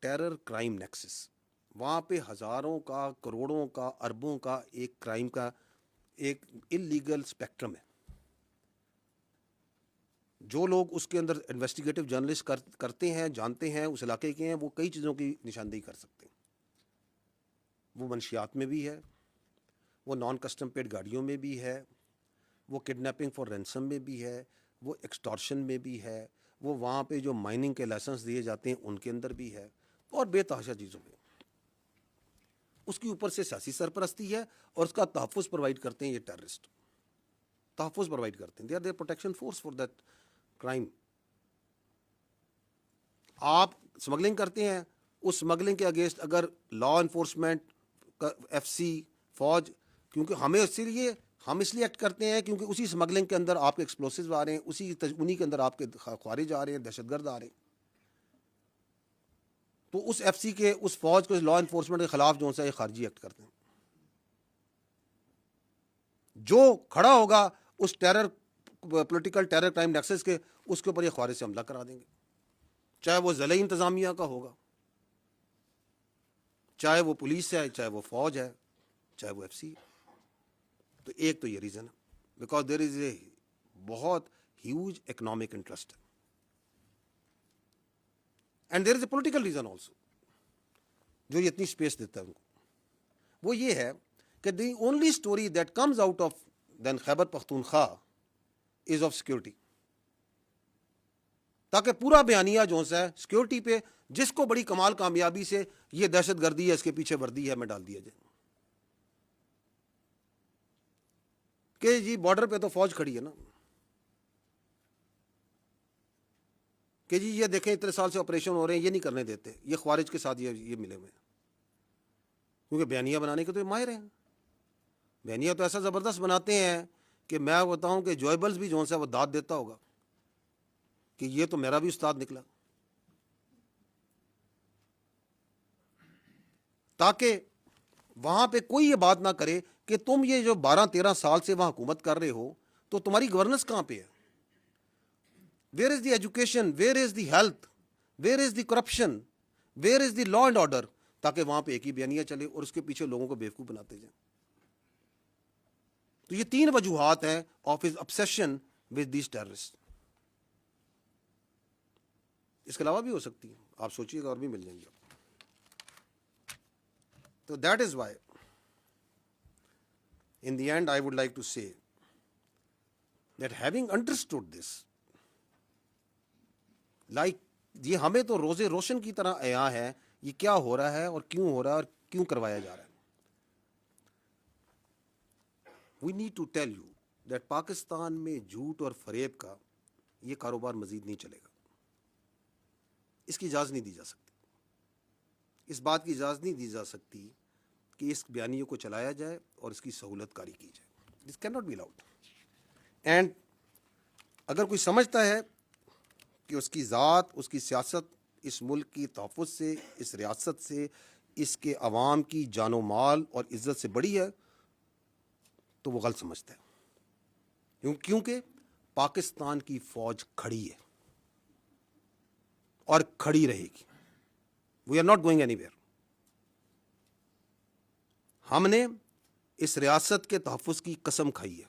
terror crime nexus. وہاں پہ ہزاروں کا، کروڑوں کا، اربوں کا ایک کرائم کا ایک انلیگل اسپیکٹرم ہے. جو لوگ اس کے اندر انویسٹیگیٹو جرنلسٹ کرتے ہیں، جانتے ہیں، اس علاقے کے ہیں، وہ کئی چیزوں کی نشاندہی کر سکتے ہیں. وہ منشیات میں بھی ہے، وہ نان کسٹم پیڈ گاڑیوں میں بھی ہے، وہ کڈنیپنگ فار رینسم میں بھی ہے، وہ ایکسٹارشن میں بھی ہے، وہ وہاں پہ جو مائننگ کے لائسنس دیے جاتے ہیں ان کے اندر بھی ہے، اور بے تحاشا چیزوں میں. اس کے اوپر سے سیاسی سرپرستی ہے اور اس کا تحفظ پرووائڈ کرتے ہیں یہ ٹیررسٹ. تحفظ پرووائڈ کرتے ہیں. They are their protection force for that crime. آپ اسمگلنگ کرتے ہیں، اس اسمگلنگ کے اگینسٹ اگر لا انفورسمنٹ، ایف سی، فوج، کیونکہ ہمیں ہم اس لیے ایکٹ کرتے ہیں کیونکہ اسی اسمگلنگ کے اندر آپ کے ایکسپلوسیوز آ رہے ہیں، انہی کے اندر آپ کے خوارج آ رہے ہیں، دہشت گرد آ رہے ہیں. تو اس ایف سی کے، اس فوج کو، اس لا انفورسمنٹ کے خلاف جو ہے یہ خارجی ایکٹ کرتے ہیں. جو کھڑا ہوگا اس پولیٹیکل ٹیرر کرائم نیکسس کے، اس کے اوپر یہ خوارج سے حملہ کرا دیں گے، چاہے وہ ضلعی انتظامیہ کا ہوگا، چاہے وہ پولیس ہے، چاہے وہ فوج ہے، چاہے وہ ایف سی ہے. تو ایک تو یہ ریزن ہے، بیکاز دیر از اے بہت ہیوج اکنامک انٹرسٹ ہے. And there is a political reason also جو یہ اتنی اسپیس دیتا ہے ان کو. وہ یہ ہے کہ the only story that comes out of then Khyber Pakhtunkhwa is of security. تاکہ پورا بیانیہ جو ہے سیکیورٹی پہ جس کو بڑی کمال کامیابی سے یہ دہشت گردی ہے, اس کے پیچھے وردی ہے, میں ڈال دیا جائے کہ جی بارڈر پہ تو فوج کھڑی ہے نا, کہ جی یہ دیکھیں اتنے سال سے آپریشن ہو رہے ہیں, یہ نہیں کرنے دیتے, یہ خوارج کے ساتھ یہ ملے ہوئے ہیں, کیونکہ بیانیہ بنانے کے تو یہ ماہر ہیں. بیانیہ تو ایسا زبردست بناتے ہیں کہ میں بتاؤں کہ جوائبلز بھی جو ہے وہ داد دیتا ہوگا کہ یہ تو میرا بھی استاد نکلا, تاکہ وہاں پہ کوئی یہ بات نہ کرے کہ تم یہ جو 12-13 سال سے وہاں حکومت کر رہے ہو تو تمہاری گورننس کہاں پہ ہے, where is the education, where is the health, where is the corruption, where is the law and order, تاکہ وہاں پہ ایک ہی بیانیہ چلے اور اس کے پیچھے لوگوں کو بیوقوف بناتے جائیں. تو یہ 3 وجوہات ہیں of his obsession with these terrorists. اس کے علاوہ بھی ہو سکتی ہیں, آپ سوچیے گا اور بھی مل جائیں گے. تو that is Y in the end I would like to say that having understood this, like یہ ہمیں تو روزے روشن کی طرح عیاں ہے یہ کیا ہو رہا ہے اور کیوں ہو رہا ہے اور کیوں کروایا جا رہا ہے. We need to tell you that Pakistan میں جھوٹ اور فریب کا یہ کاروبار مزید نہیں چلے گا, اس کی اجازت نہیں دی جا سکتی, اس بات کی اجازت نہیں دی جا سکتی کہ اس بیانیے کو چلایا جائے اور اس کی سہولت کاری کی جائے. This can not be allowed. And اگر کوئی سمجھتا ہے کہ اس کی ذات, اس کی سیاست اس ملک کی تحفظ سے, اس ریاست سے, اس کے عوام کی جان و مال اور عزت سے بڑی ہے, تو وہ غلط سمجھتا ہے. کیونکہ پاکستان کی فوج کھڑی ہے اور کھڑی رہے گی. We are not going anywhere. ہم نے اس ریاست کے تحفظ کی قسم کھائی ہے.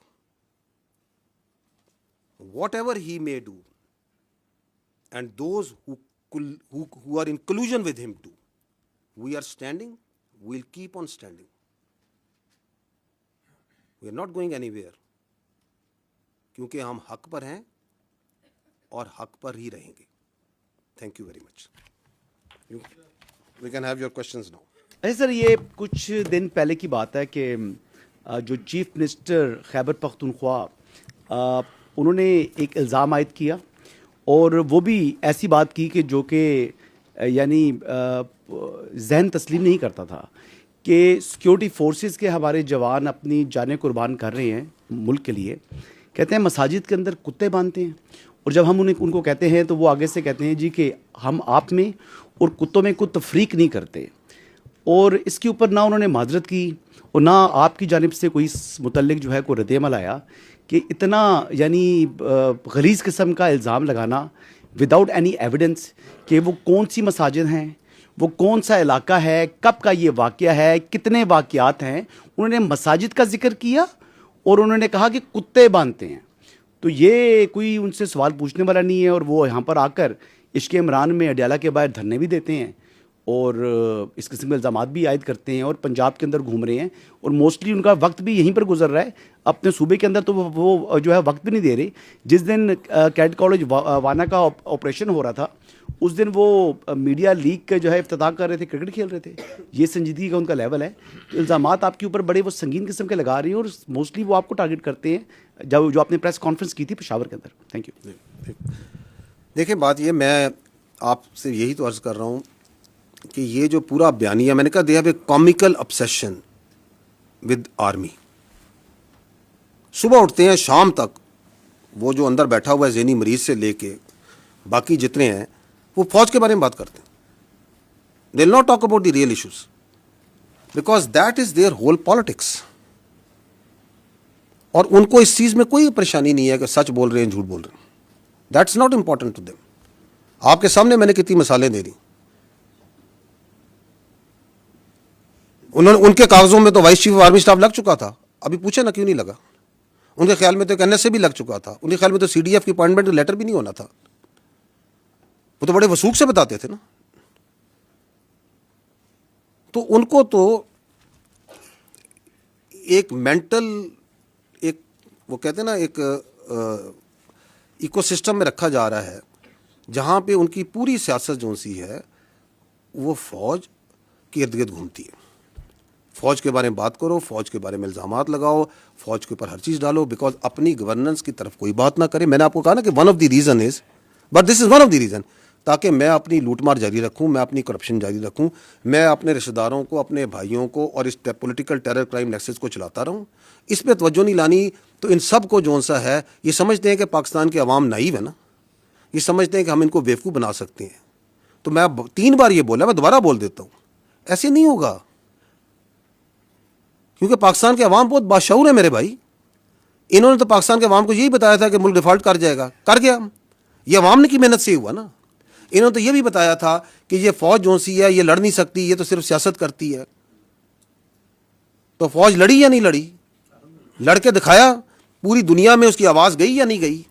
What ever he may do and those who are in collusion with him too, we are standing, we'll keep on standing. We are not going anywhere, کیونکہ ہم حق پر ہیں اور حق پر ہی رہیں گے. Thank you very much. We can have your questions now. سر یہ کچھ دن پہلے کی بات ہے کہ جو چیف منسٹر خیبر پختونخوا انہوں نے ایک الزام عائد کیا اور وہ بھی ایسی بات کی کہ جو کہ یعنی ذہن تسلیم نہیں کرتا تھا کہ سیکیورٹی فورسز کے ہمارے جوان اپنی جانیں قربان کر رہے ہیں ملک کے لیے. کہتے ہیں مساجد کے اندر کتے باندھتے ہیں, اور جب ہم ان کو کہتے ہیں تو وہ آگے سے کہتے ہیں جی کہ ہم آپ میں اور کتوں میں کوئی تفریق نہیں کرتے. اور اس کے اوپر نہ انہوں نے معذرت کی اور نہ آپ کی جانب سے کوئی اس متعلق جو ہے کوئی رد عمل آیا کہ اتنا یعنی غلیظ قسم کا الزام لگانا وداؤٹ اینی ایویڈنس کہ وہ کون سی مساجد ہیں, وہ کون سا علاقہ ہے, کب کا یہ واقعہ ہے, کتنے واقعات ہیں. انہوں نے مساجد کا ذکر کیا اور انہوں نے کہا کہ کتے باندھتے ہیں. تو یہ کوئی ان سے سوال پوچھنے والا نہیں ہے, اور وہ یہاں پر آ کر عشق عمران میں اڈیالہ کے باہر دھرنے بھی دیتے ہیں اور اس قسم کے الزامات بھی عائد کرتے ہیں اور پنجاب کے اندر گھوم رہے ہیں, اور موسٹلی ان کا وقت بھی یہیں پر گزر رہا ہے. اپنے صوبے کے اندر تو وہ جو ہے وقت بھی نہیں دے رہے. جس دن کیڈ کالج وانا کا آپریشن ہو رہا تھا اس دن وہ میڈیا لیگ کے جو ہے افتتاح کر رہے تھے, کرکٹ کھیل رہے تھے. یہ سنجیدگی کا ان کا لیول ہے. الزامات آپ کے اوپر بڑے وہ سنگین قسم کے لگا رہے ہیں اور موسٹلی وہ آپ کو ٹارگٹ کرتے ہیں جو آپ نے پریس کانفرنس کی تھی پشاور کے اندر. Thank you. دیکھیں بات یہ, میں آپ سے یہی تو عرض کر رہا ہوں کہ یہ جو پورا بیانیہ, میں نے کہا they have a comical obsession with army. صبح اٹھتے ہیں شام تک وہ جو اندر بیٹھا ہوا ہے ذہنی مریض سے لے کے باقی جتنے ہیں وہ فوج کے بارے میں بات کرتے ہیں. They will not talk about the real issues because that is their whole politics. اور ان کو اس چیز میں کوئی پریشانی نہیں ہے کہ سچ بول رہے ہیں جھوٹ بول رہے ہیں. That's not important to them. آپ کے سامنے میں نے کتنی مثالیں دے دی. ان کے کاغذوں میں تو vice chief of army staff لگ چکا تھا, ابھی پوچھے نا کیوں نہیں لگا. ان کے خیال میں تو ایک NSA بھی لگ چکا تھا, ان کے خیال میں تو CDF کی اپوائنٹمنٹ لیٹر بھی نہیں ہونا تھا. وہ تو بڑے وثوق سے بتاتے تھے نا. تو ان کو تو ایک مینٹل ایک وہ کہتے ہیں نا ایک ایکو سسٹم میں رکھا جا رہا ہے جہاں پہ ان کی پوری سیاست جو سی ہے وہ فوج کے ارد گرد گھومتی ہے. فوج کے بارے میں بات کرو, فوج کے بارے میں الزامات لگاؤ, فوج کے اوپر ہر چیز ڈالو, بیکاز اپنی گورننس کی طرف کوئی بات نہ کرے. میں نے آپ کو کہا نا کہ one of the reason is, but this is one of the reason, تاکہ میں اپنی لوٹ مار جاری رکھوں, میں اپنی کرپشن جاری رکھوں, میں اپنے رشتہ داروں کو, اپنے بھائیوں کو اور اس پولیٹیکل ٹیرر کرائم نیکسس کو چلاتا رہوں. اس پہ توجہ نہیں لانی. تو ان سب کو جو سا ہے یہ سمجھتے ہیں کہ پاکستان کے عوام نائیو ہے نا, یہ سمجھتے ہیں کہ ہم ان کو بیوقوف بنا سکتے ہیں. تو میں 3 بار یہ بولا, میں دوبارہ بول دیتا ہوں, ایسے نہیں ہوگا, کیونکہ پاکستان کے عوام بہت باشعور ہے میرے بھائی. انہوں نے تو پاکستان کے عوام کو یہی بتایا تھا کہ ملک ڈیفالٹ کر جائے گا, کر گیا. یہ عوام نے کی محنت سے ہی ہوا نا. انہوں نے تو یہ بھی بتایا تھا کہ یہ فوج جو سی ہے یہ لڑ نہیں سکتی, یہ تو صرف سیاست کرتی ہے. تو فوج لڑی یا نہیں لڑی؟ لڑ کے دکھایا. پوری دنیا میں اس کی آواز گئی یا نہیں گئی؟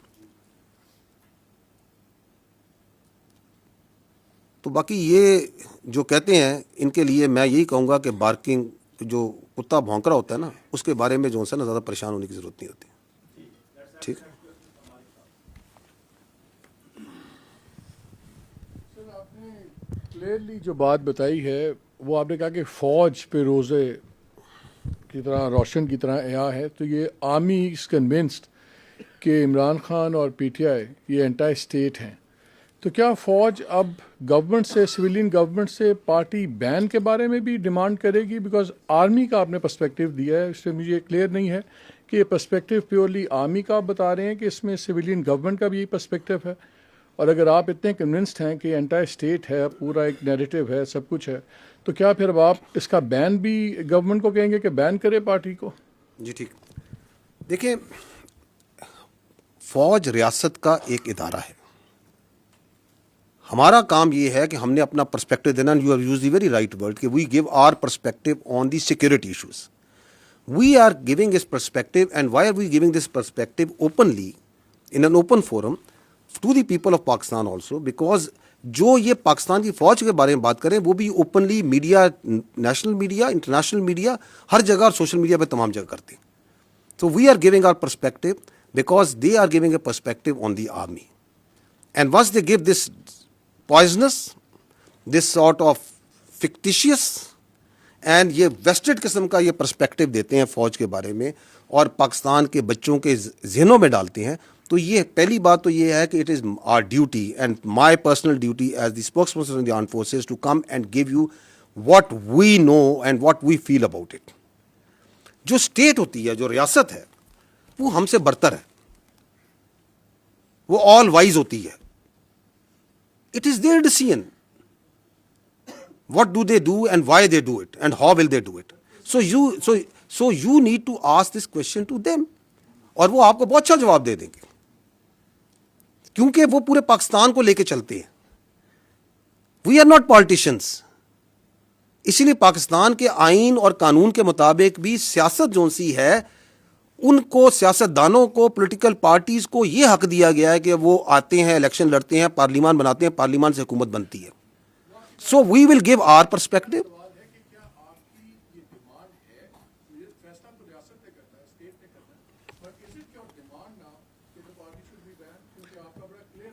تو باقی یہ جو کہتے ہیں ان کے لیے میں یہی کہوں گا کہ بارکنگ, جو کتا بھونک رہا ہوتا ہے نا, اس کے بارے میں جو ہے نا زیادہ پریشان ہونے کی ضرورت نہیں ہوتی. ٹھیک ہے. کلیئرلی جو بات بتائی ہے وہ آپ نے کہا کہ فوج پہ روزے کی طرح روشن کی طرح عیاں ہے. تو یہ آرمی از کنونسڈ کہ عمران خان اور پی ٹی آئی یہ انٹائی اسٹیٹ ہیں. تو کیا فوج اب گورنمنٹ سے, سویلین گورنمنٹ سے پارٹی بین کے بارے میں بھی ڈیمانڈ کرے گی؟ بیکاز آرمی کا آپ نے پرسپیکٹیو دیا ہے, اس سے مجھے کلیئر نہیں ہے کہ یہ پرسپیکٹیو پیورلی آرمی کا آپ بتا رہے ہیں کہ اس میں سویلین گورنمنٹ کا بھی یہی پرسپیکٹیو ہے. اور اگر آپ اتنے کنونسڈ ہیں کہ انٹائر اسٹیٹ ہے, پورا ایک نیریٹو ہے, سب کچھ ہے, تو کیا پھر اب آپ اس کا بین بھی گورنمنٹ کو کہیں گے کہ بین کرے پارٹی کو؟ جی ٹھیک. دیکھیں, فوج ریاست کا ایک ادارہ ہے. ہمارا کام یہ ہے کہ ہم نے اپنا پرسپیکٹو دینا. You have use the very right word کہ we give our perspective on the security issues. We are giving this perspective, and why are we giving this perspective openly in an open forum to the people of Pakistan also, because جو یہ پاکستان کی فوج کے بارے میں بات کریں وہ بھی openly media, national media, international media, ہر جگہ اور سوشل میڈیا پہ تمام جگہ کرتے ہیں. تو we are giving our perspective because they are giving a perspective on the army. And once they give this poisonous, this sort of fictitious, and یہ ویسٹڈ قسم کا یہ پرسپیکٹو دیتے ہیں فوج کے بارے میں اور پاکستان کے بچوں کے ذہنوں میں ڈالتے ہیں. تو یہ پہلی بات تو یہ ہے کہ it is our duty and my personal duty as the spokesperson of the armed forces to come and give you what we know and what we feel about it. جو اسٹیٹ ہوتی ہے, جو ریاست ہے, وہ ہم سے برتر ہے, وہ آل وائز ہوتی ہے. It is their decision. What do they do and why they do it and how will they do it? So you need to ask this question to them. اور وہ آپ کو بہت اچھا جواب دے دیں گے, کیونکہ وہ پورے پاکستان کو لے کے چلتے ہیں. We are not politicians. اسی لیے پاکستان کے آئین اور قانون کے مطابق بھی سیاست جو سی ہے, ان کو, سیاست دانوں کو, پولیٹیکل پارٹیز کو یہ حق دیا گیا ہے کہ وہ آتے ہیں, الیکشن لڑتے ہیں, پارلیمان بناتے ہیں, پارلیمان سے حکومت بنتی ہے. So we will give our perspective.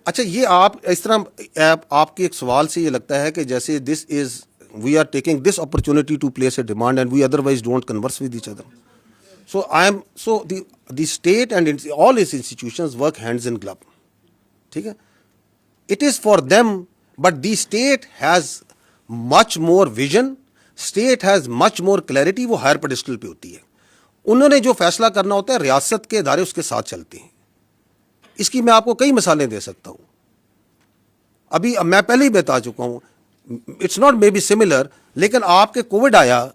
اچھا, یہ آپ اس طرح آپ کے ایک سوال سے یہ لگتا ہے کہ جیسے this is we are taking this opportunity to place a demand and we otherwise don't converse with each other. So the state and all its institutions work hands in glove. ٹھیک ہے. It is for them, but the state has much more vision, state has much more clarity. وہ higher pedestal پہ ہوتی ہے. انہوں نے جو فیصلہ کرنا ہوتا ہے, ریاست کے ادارے اس کے ساتھ چلتے ہیں. اس کی میں آپ کو کئی مثالیں دے سکتا ہوں. ابھی میں پہلے ہی بتا چکا ہوں, it's not maybe similar, لیکن آپ کے کووڈ آیا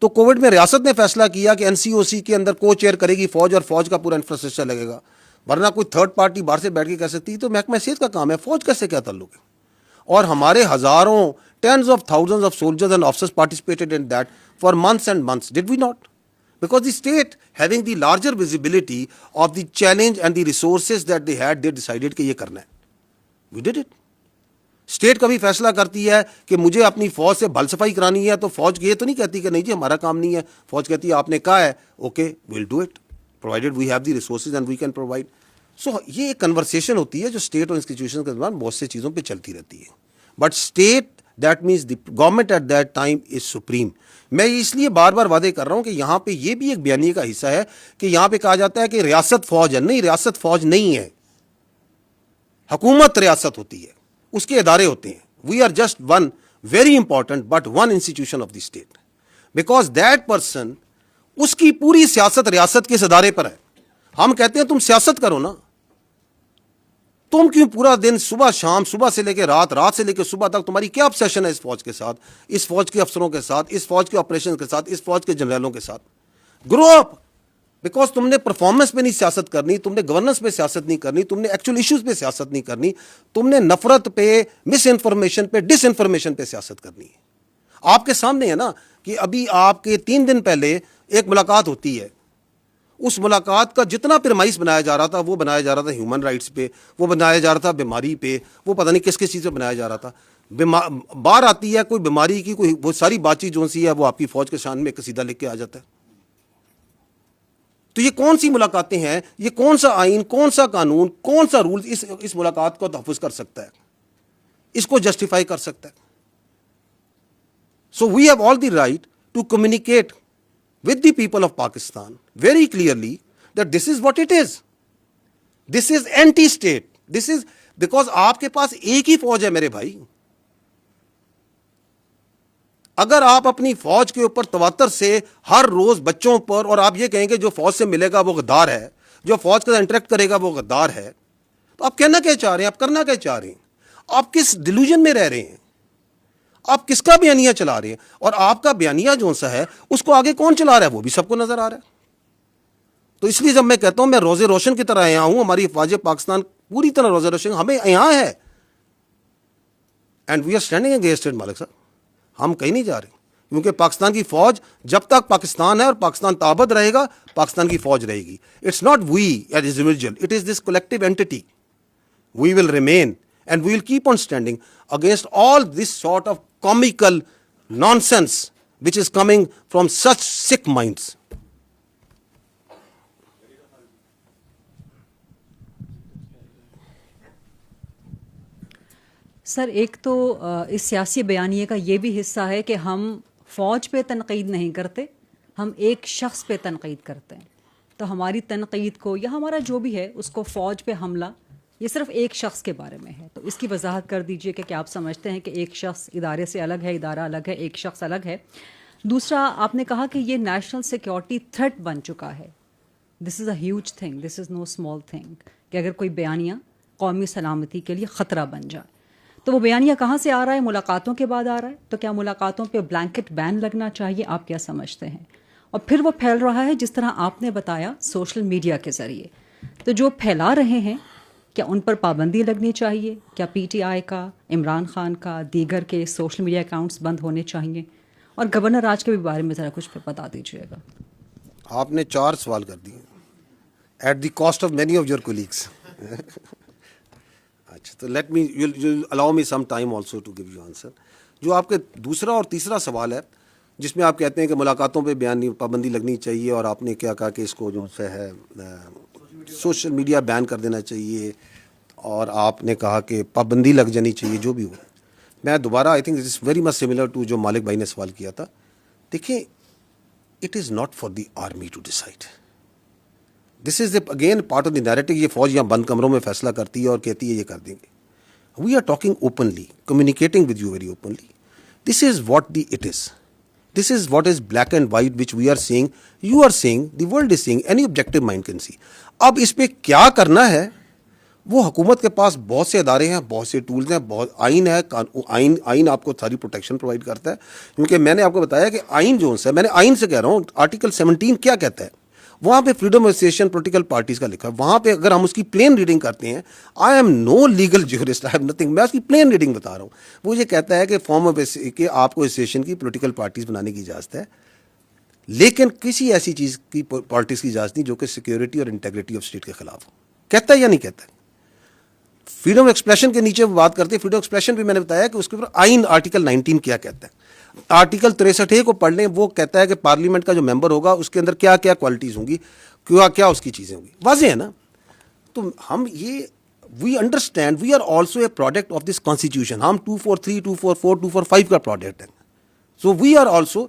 تو کووڈ میں ریاست نے فیصلہ کیا کہ NCOC کے اندر کو چیئر کرے گی فوج اور فوج کا پورا انفراسٹرکچر لگے گا, ورنہ کوئی تھرڈ پارٹی باہر سے بیٹھ کے کہہ سکتی. تو محکمہ صحت کا کام ہے, فوج کا سے کیا تعلق ہے؟ اور ہمارے ہزاروں, tens of thousands of soldiers and officers participated in that for months and months. Did we not? Because the state having the larger visibility of the challenge and the resources that they had, they decided کہ یہ کرنا ہے. We did it. State کبھی فیصلہ کرتی ہے کہ مجھے اپنی فوج سے بھل صفائی کرانی ہے, تو فوج یہ تو نہیں کہتی کہ نہیں جی ہمارا کام نہیں ہے. فوج کہتی ہے آپ نے کہا ہے, okay we'll do it provided we have the resources and we can provide. So یہ ایک کنورسیشن ہوتی ہے جو اسٹیٹ اور انسٹیٹیوشن کے دوران بہت سے چیزوں پہ چلتی رہتی ہے. But state that means the government at that time is supreme. میں اس لیے بار بار وعدے کر رہا ہوں کہ یہاں پہ یہ بھی ایک بیانیے کا حصہ ہے کہ یہاں پہ کہا جاتا ہے کہ ریاست فوج ہے. نہیں, ریاست فوج نہیں ہے, حکومت ریاست ہوتی ہے, اس کے ادارے ہوتے ہیں. We are just one very important but one institution of the state, because that person, اس کی پوری سیاست ریاست کے اس ادارے پر ہے. ہم کہتے ہیں تم سیاست کرو نا, تم کیوں پورا دن صبح شام, صبح سے لے کے رات, رات سے لے کے صبح تک تمہاری کیا obsession ہے اس فوج کے ساتھ, اس فوج کے افسروں کے ساتھ, اس فوج کے آپریشن کے ساتھ, اس فوج کے جنرلوں کے ساتھ. گرو اپ, بیکاز تم نے پرفارمنس پہ نہیں سیاست کرنی, تم نے گورننس پہ سیاست نہیں کرنی, تم نے ایکچوئل ایشوز پہ سیاست نہیں کرنی, تم نے نفرت پہ, مس انفارمیشن پہ, ڈس انفارمیشن پہ سیاست کرنی ہے. آپ کے سامنے ہے نا کہ ابھی آپ کے 3 دن پہلے ایک ملاقات ہوتی ہے. اس ملاقات کا جتنا پرمائز بنایا جا رہا تھا وہ بنایا جا رہا تھا ہیومن رائٹس پہ, وہ بنایا جا رہا تھا بیماری پہ, وہ پتہ نہیں کس کس چیز پہ بنایا جا رہا تھا. باہر آتی ہے کوئی بیماری کی کوئی, وہ ساری بات چیت جو سی ہے وہ آپ کی فوج کے شان میں ایک قصیدہ لکھ کے آ جاتا ہے. تو یہ کون سی ملاقاتیں ہیں, یہ کون سا آئین, کون سا قانون, کون سا رول اس ملاقات کو تحفظ کر سکتا ہے, اس کو جسٹیفائی کر سکتا ہے؟ So we have all the right to communicate with the people of Pakistan very clearly that this is what it is. This is anti-state. This is because آپ کے پاس ایک ہی فوج ہے میرے بھائی. اگر آپ اپنی فوج کے اوپر تواتر سے ہر روز بچوں پر, اور آپ یہ کہیں کہ جو فوج سے ملے گا وہ غدار ہے, جو فوج کے ساتھ انٹریکٹ کرے گا وہ غدار ہے, تو آپ کہنا کیا چاہ رہے ہیں, آپ کرنا کیا چاہ رہے ہیں, آپ کس ڈیلوژن میں رہ رہے ہیں, آپ کس کا بیانیہ چلا رہے ہیں, اور آپ کا بیانیہ جو سا ہے اس کو آگے کون چلا رہا ہے وہ بھی سب کو نظر آ رہا ہے. تو اس لیے جب میں کہتا ہوں میں روزے روشن کی طرح یہاں ہوں, ہماری افواج پاکستان پوری طرح روزے روشن ہمیں یہاں ہے, and we are standing against it. مالک صاحب, ہم کہیں نہیں جا رہے, کیونکہ پاکستان کی فوج جب تک پاکستان ہے اور پاکستان تابد رہے گا, پاکستان کی فوج رہے گی. It's not we as individual, it is this collective entity. We will remain and we will keep on standing against all this sort of comical nonsense which is coming from such sick minds. سر, ایک تو اس سیاسی بیانیے کا یہ بھی حصہ ہے کہ ہم فوج پہ تنقید نہیں کرتے, ہم ایک شخص پہ تنقید کرتے ہیں. تو ہماری تنقید کو یا ہمارا جو بھی ہے اس کو فوج پہ حملہ, یہ صرف ایک شخص کے بارے میں ہے. تو اس کی وضاحت کر دیجئے کہ کیا آپ سمجھتے ہیں کہ ایک شخص ادارے سے الگ ہے, ادارہ الگ ہے, ایک شخص الگ ہے. دوسرا, آپ نے کہا کہ یہ نیشنل سیکیورٹی تھریٹ بن چکا ہے. This is a huge thing, this is no small thing, کہ اگر کوئی بیانیہ قومی سلامتی کے لیے خطرہ بن جائے. تو وہ بیانیہ کہاں سے آ رہا ہے؟ ملاقاتوں کے بعد آ رہا ہے. تو کیا ملاقاتوں پہ بلینکٹ بین لگنا چاہیے؟ آپ کیا سمجھتے ہیں؟ اور پھر وہ پھیل رہا ہے جس طرح آپ نے بتایا سوشل میڈیا کے ذریعے. تو جو پھیلا رہے ہیں کیا ان پر پابندی لگنی چاہیے؟ کیا پی ٹی آئی کا, عمران خان کا, دیگر کے سوشل میڈیا اکاؤنٹس بند ہونے چاہیے؟ اور گورنر راج کے بھی بارے میں ذرا کچھ بتا دیجیے گا. آپ نے 4 سوال کر دیے at the cost of many of your colleagues. اچھا, تو let me allow me some time also to give you answer. جو آپ کے دوسرا اور تیسرا سوال ہے جس میں آپ کہتے ہیں کہ ملاقاتوں پہ پابندی لگنی چاہیے, اور آپ نے کیا کہا کہ اس کو جو ہے سوشل میڈیا بین کر دینا چاہیے, اور آپ نے کہا کہ پابندی لگ جانی چاہیے, جو بھی ہو. میں دوبارہ I think it is very much similar to جو مالک بھائی نے سوال کیا تھا. دیکھیں, it is not for the army to decide. This is again part of the narrative. یہ فوج یہاں بند کمروں میں فیصلہ کرتی ہے اور کہتی ہے یہ کر دیں گے. We are talking openly, communicating with you very openly. This is what the it is. This is what is black and white which we are seeing, you are seeing, the world is seeing, any objective mind can see. اب اس پہ کیا کرنا ہے, وہ حکومت کے پاس بہت سے ادارے ہیں, بہت سے ٹولز ہیں, بہت آئین ہے. آئین آپ کو ساری پروٹیکشن پرووائڈ کرتا ہے, کیونکہ میں نے آپ کو بتایا کہ آئین جو ہے, میں نے آئین سے کہہ رہا ہوں, آرٹیکل 17 کیا کہتا ہے, وہاں پہ freedom of association political parties کا لکھا ہے. وہاں پہ اگر ہم اس کی پلین ریڈنگ کرتے ہیں, I am no legal jurist, I am nothing, میں اس کی پلین ریڈنگ بتا رہا ہوں. وہ یہ کہتا ہے کہ فارم آف کہ آپ کو ایسوسیشن کی پولیٹیکل پارٹیز بنانے کی اجازت ہے, لیکن کسی ایسی چیز کی پالیٹکس کی اجازت نہیں جو کہ سیکیورٹی اور انٹیگریٹی آف اسٹیٹ کے خلاف ہو. کہتا ہے یا نہیں کہتا ہے؟ فریڈم ایکسپریشن کے نیچے وہ بات کرتے ہیں. فریڈم ایکسپریشن بھی میں نے بتایا کہ اس کے اوپر آئین آرٹیکل 19 کیا کہتا ہے. آرٹیکل 63 کو پڑھ لیں, وہ کہتا ہے کہ پارلیمنٹ کا جو ممبر ہوگا اس کے اندر کیا کیا کوالٹیز ہوں گی, کیا کیا اس کی چیزیں ہوں گی. واضح ہے نا. تو ہم یہ we understand we are also a product of this constitution. ہم 243, 244, 245 کا پروڈکٹ ہیں. So we are also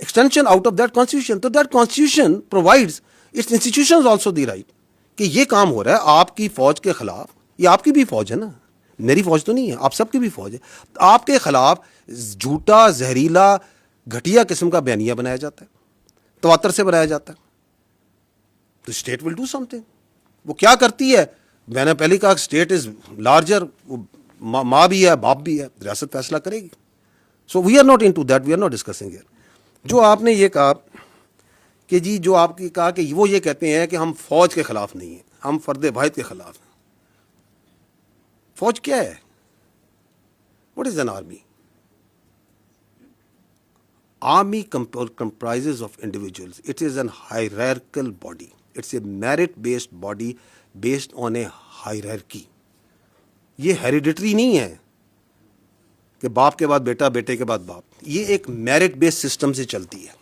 extension out of that constitution. تو that constitution provides its institutions also the right کہ یہ کام ہو رہا ہے آپ کی فوج کے خلاف. یہ آپ کی بھی فوج ہے نا, میری فوج تو نہیں ہے, آپ سب کی بھی فوج ہے. آپ کے خلاف جھوٹا, زہریلا, گھٹیا قسم کا بیانیہ بنایا جاتا ہے, تواتر سے بنایا جاتا ہے. تو state will do some thing. وہ کیا کرتی ہے, میں نے پہلے کہا اسٹیٹ از لارجر, ماں بھی ہے باپ بھی ہے, ریاست فیصلہ کرے گی. So we are not into that, we are not discussing here. جو آپ نے یہ کہا کہ جی جو آپ کی کہا کہ وہ یہ کہتے ہیں کہ ہم فوج کے خلاف نہیں ہیں, ہم فرد واحد کے خلاف ہیں. فوج کیا ہے؟ What is an army? Army comprises of individuals. It is an hierarchical body. It's a merit-based body based on a hierarchy. یہ hereditary نہیں ہے کہ باپ کے بعد بیٹا, بیٹے کے بعد باپ. یہ ایک merit based system سے چلتی ہے.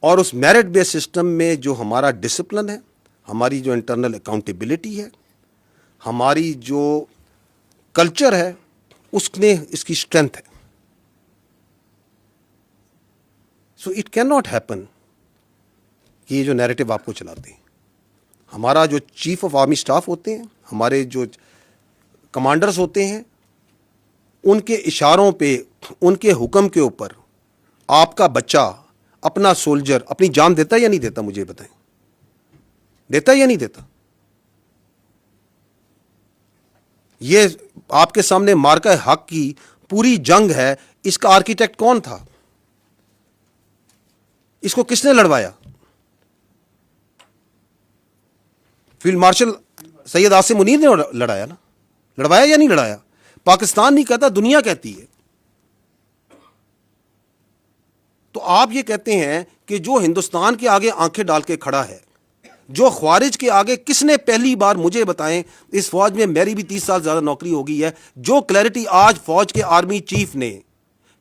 اور اس merit based system میں جو ہمارا ڈسپلن ہے, ہماری جو انٹرنل اکاؤنٹیبلٹی ہے, ہماری جو کلچر ہے, اس میں اس کی اسٹرینتھ ہے. So it can not happen کہ یہ جو نیریٹو آپ کو چلاتے ہیں. ہمارا جو چیف آف آرمی اسٹاف ہوتے ہیں, ہمارے جو کمانڈرز ہوتے ہیں, ان کے اشاروں پہ, ان کے حکم کے اوپر آپ کا بچہ, اپنا سولجر اپنی جان دیتا ہے یا نہیں دیتا؟ مجھے بتائیں, دیتا ہے یا نہیں دیتا؟ یہ آپ کے سامنے مارکہ حق کی پوری جنگ ہے, اس کا آرکیٹیکٹ کون تھا؟ اس کو کس نے لڑوایا؟ فیلڈ مارشل سید عاصم منیر نے لڑایا نا. لڑوایا یا نہیں لڑایا؟ پاکستان نہیں کہتا, دنیا کہتی ہے. تو آپ یہ کہتے ہیں کہ جو ہندوستان کے آگے آنکھیں ڈال کے کھڑا ہے, جو خوارج کے آگے, کس نے پہلی بار مجھے بتائیں, اس فوج میں میری بھی 30 سال زیادہ نوکری ہو گئی ہے, جو کلیئرٹی آج فوج کے آرمی چیف نے,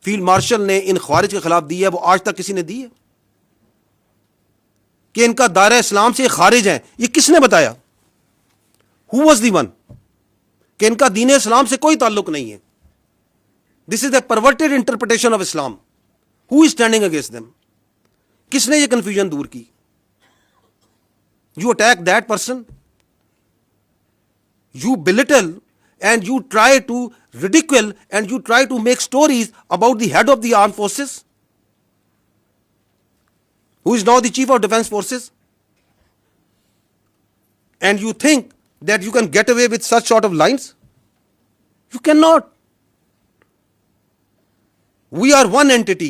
فیلڈ مارشل نے ان خوارج کے خلاف دی ہے, وہ آج تک کسی نے دی ہے؟ کہ ان کا دائرہ اسلام سے خارج ہیں, یہ کس نے بتایا؟ Who was the one? کہ ان کا دین اسلام سے کوئی تعلق نہیں ہے. This is a perverted interpretation of Islam. Who is standing against them? کس نے یہ کنفیوژن دور کی؟ You attack that person, you belittle and you try to radical and you try to make stories about the head of the arm forces, who is now the Chief of Defence Forces, and you think that you can get away with such sort of lines? You cannot. We are one entity.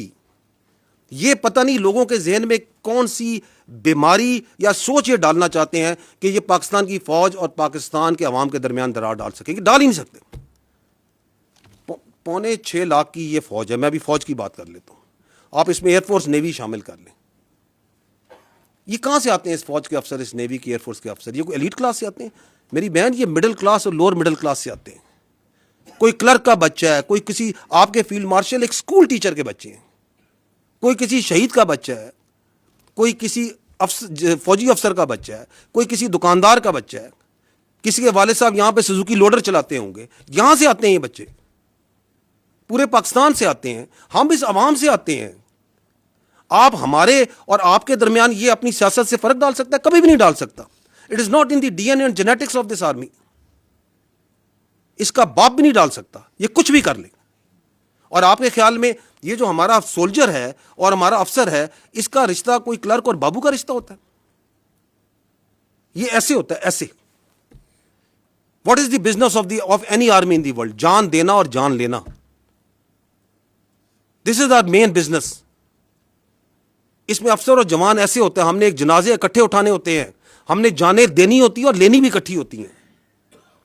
یہ پتہ نہیں لوگوں کے ذہن میں کون سی بیماری یا سوچ یہ ڈالنا چاہتے ہیں کہ یہ پاکستان کی فوج اور پاکستان کے عوام کے درمیان درار ڈال سکیں گے. ڈال ہی نہیں سکتے. 5.25 لاکھ کی یہ فوج ہے. میں ابھی فوج کی بات کر لیتا ہوں, آپ اس میں ایئر فورس نیوی شامل کر لیں. یہ کہاں سے آتے ہیں اس فوج کے افسر, اس نیوی کی, ایئر فورس کے افسر؟ یہ کوئی ایلیٹ کلاس سے آتے ہیں؟ میری بہن, یہ مڈل کلاس اور لوور مڈل کلاس سے آتے ہیں. کوئی کلرک کا بچہ ہے, کوئی کسی آپ کے فیلڈ مارشل ایک اسکول ٹیچر کے بچے ہیں, کوئی کسی شہید کا بچہ ہے, کوئی کسی فوجی افسر کا بچہ ہے, کوئی کسی دکاندار کا بچہ ہے, کسی کے والد صاحب یہاں پہ سوزوکی لوڈر چلاتے ہوں گے. یہاں سے آتے ہیں یہ بچے, پورے پاکستان سے آتے ہیں. ہم اس عوام سے آتے ہیں. آپ ہمارے اور آپ کے درمیان یہ اپنی سیاست سے فرق ڈال سکتا ہے؟ کبھی بھی نہیں ڈال سکتا. It is not in the DNA and genetics of this army. اس کا باپ بھی نہیں ڈال سکتا, یہ کچھ بھی کر لے. اور آپ کے خیال میں یہ جو ہمارا سولجر ہے اور ہمارا افسر ہے, اس کا رشتہ کوئی کلرک اور بابو کا رشتہ ہوتا ہے؟ یہ ایسے ہوتا ہے, ایسے. What is the business of any army in the world? جان دینا اور جان لینا. دس از آر مین بزنس. اس میں افسر اور جوان ایسے ہوتے ہیں, ہم نے ایک جنازے اکٹھے اٹھانے ہوتے ہیں, ہم نے جانیں دینی ہوتی ہیں اور لینی بھی اکٹھی ہوتی ہیں.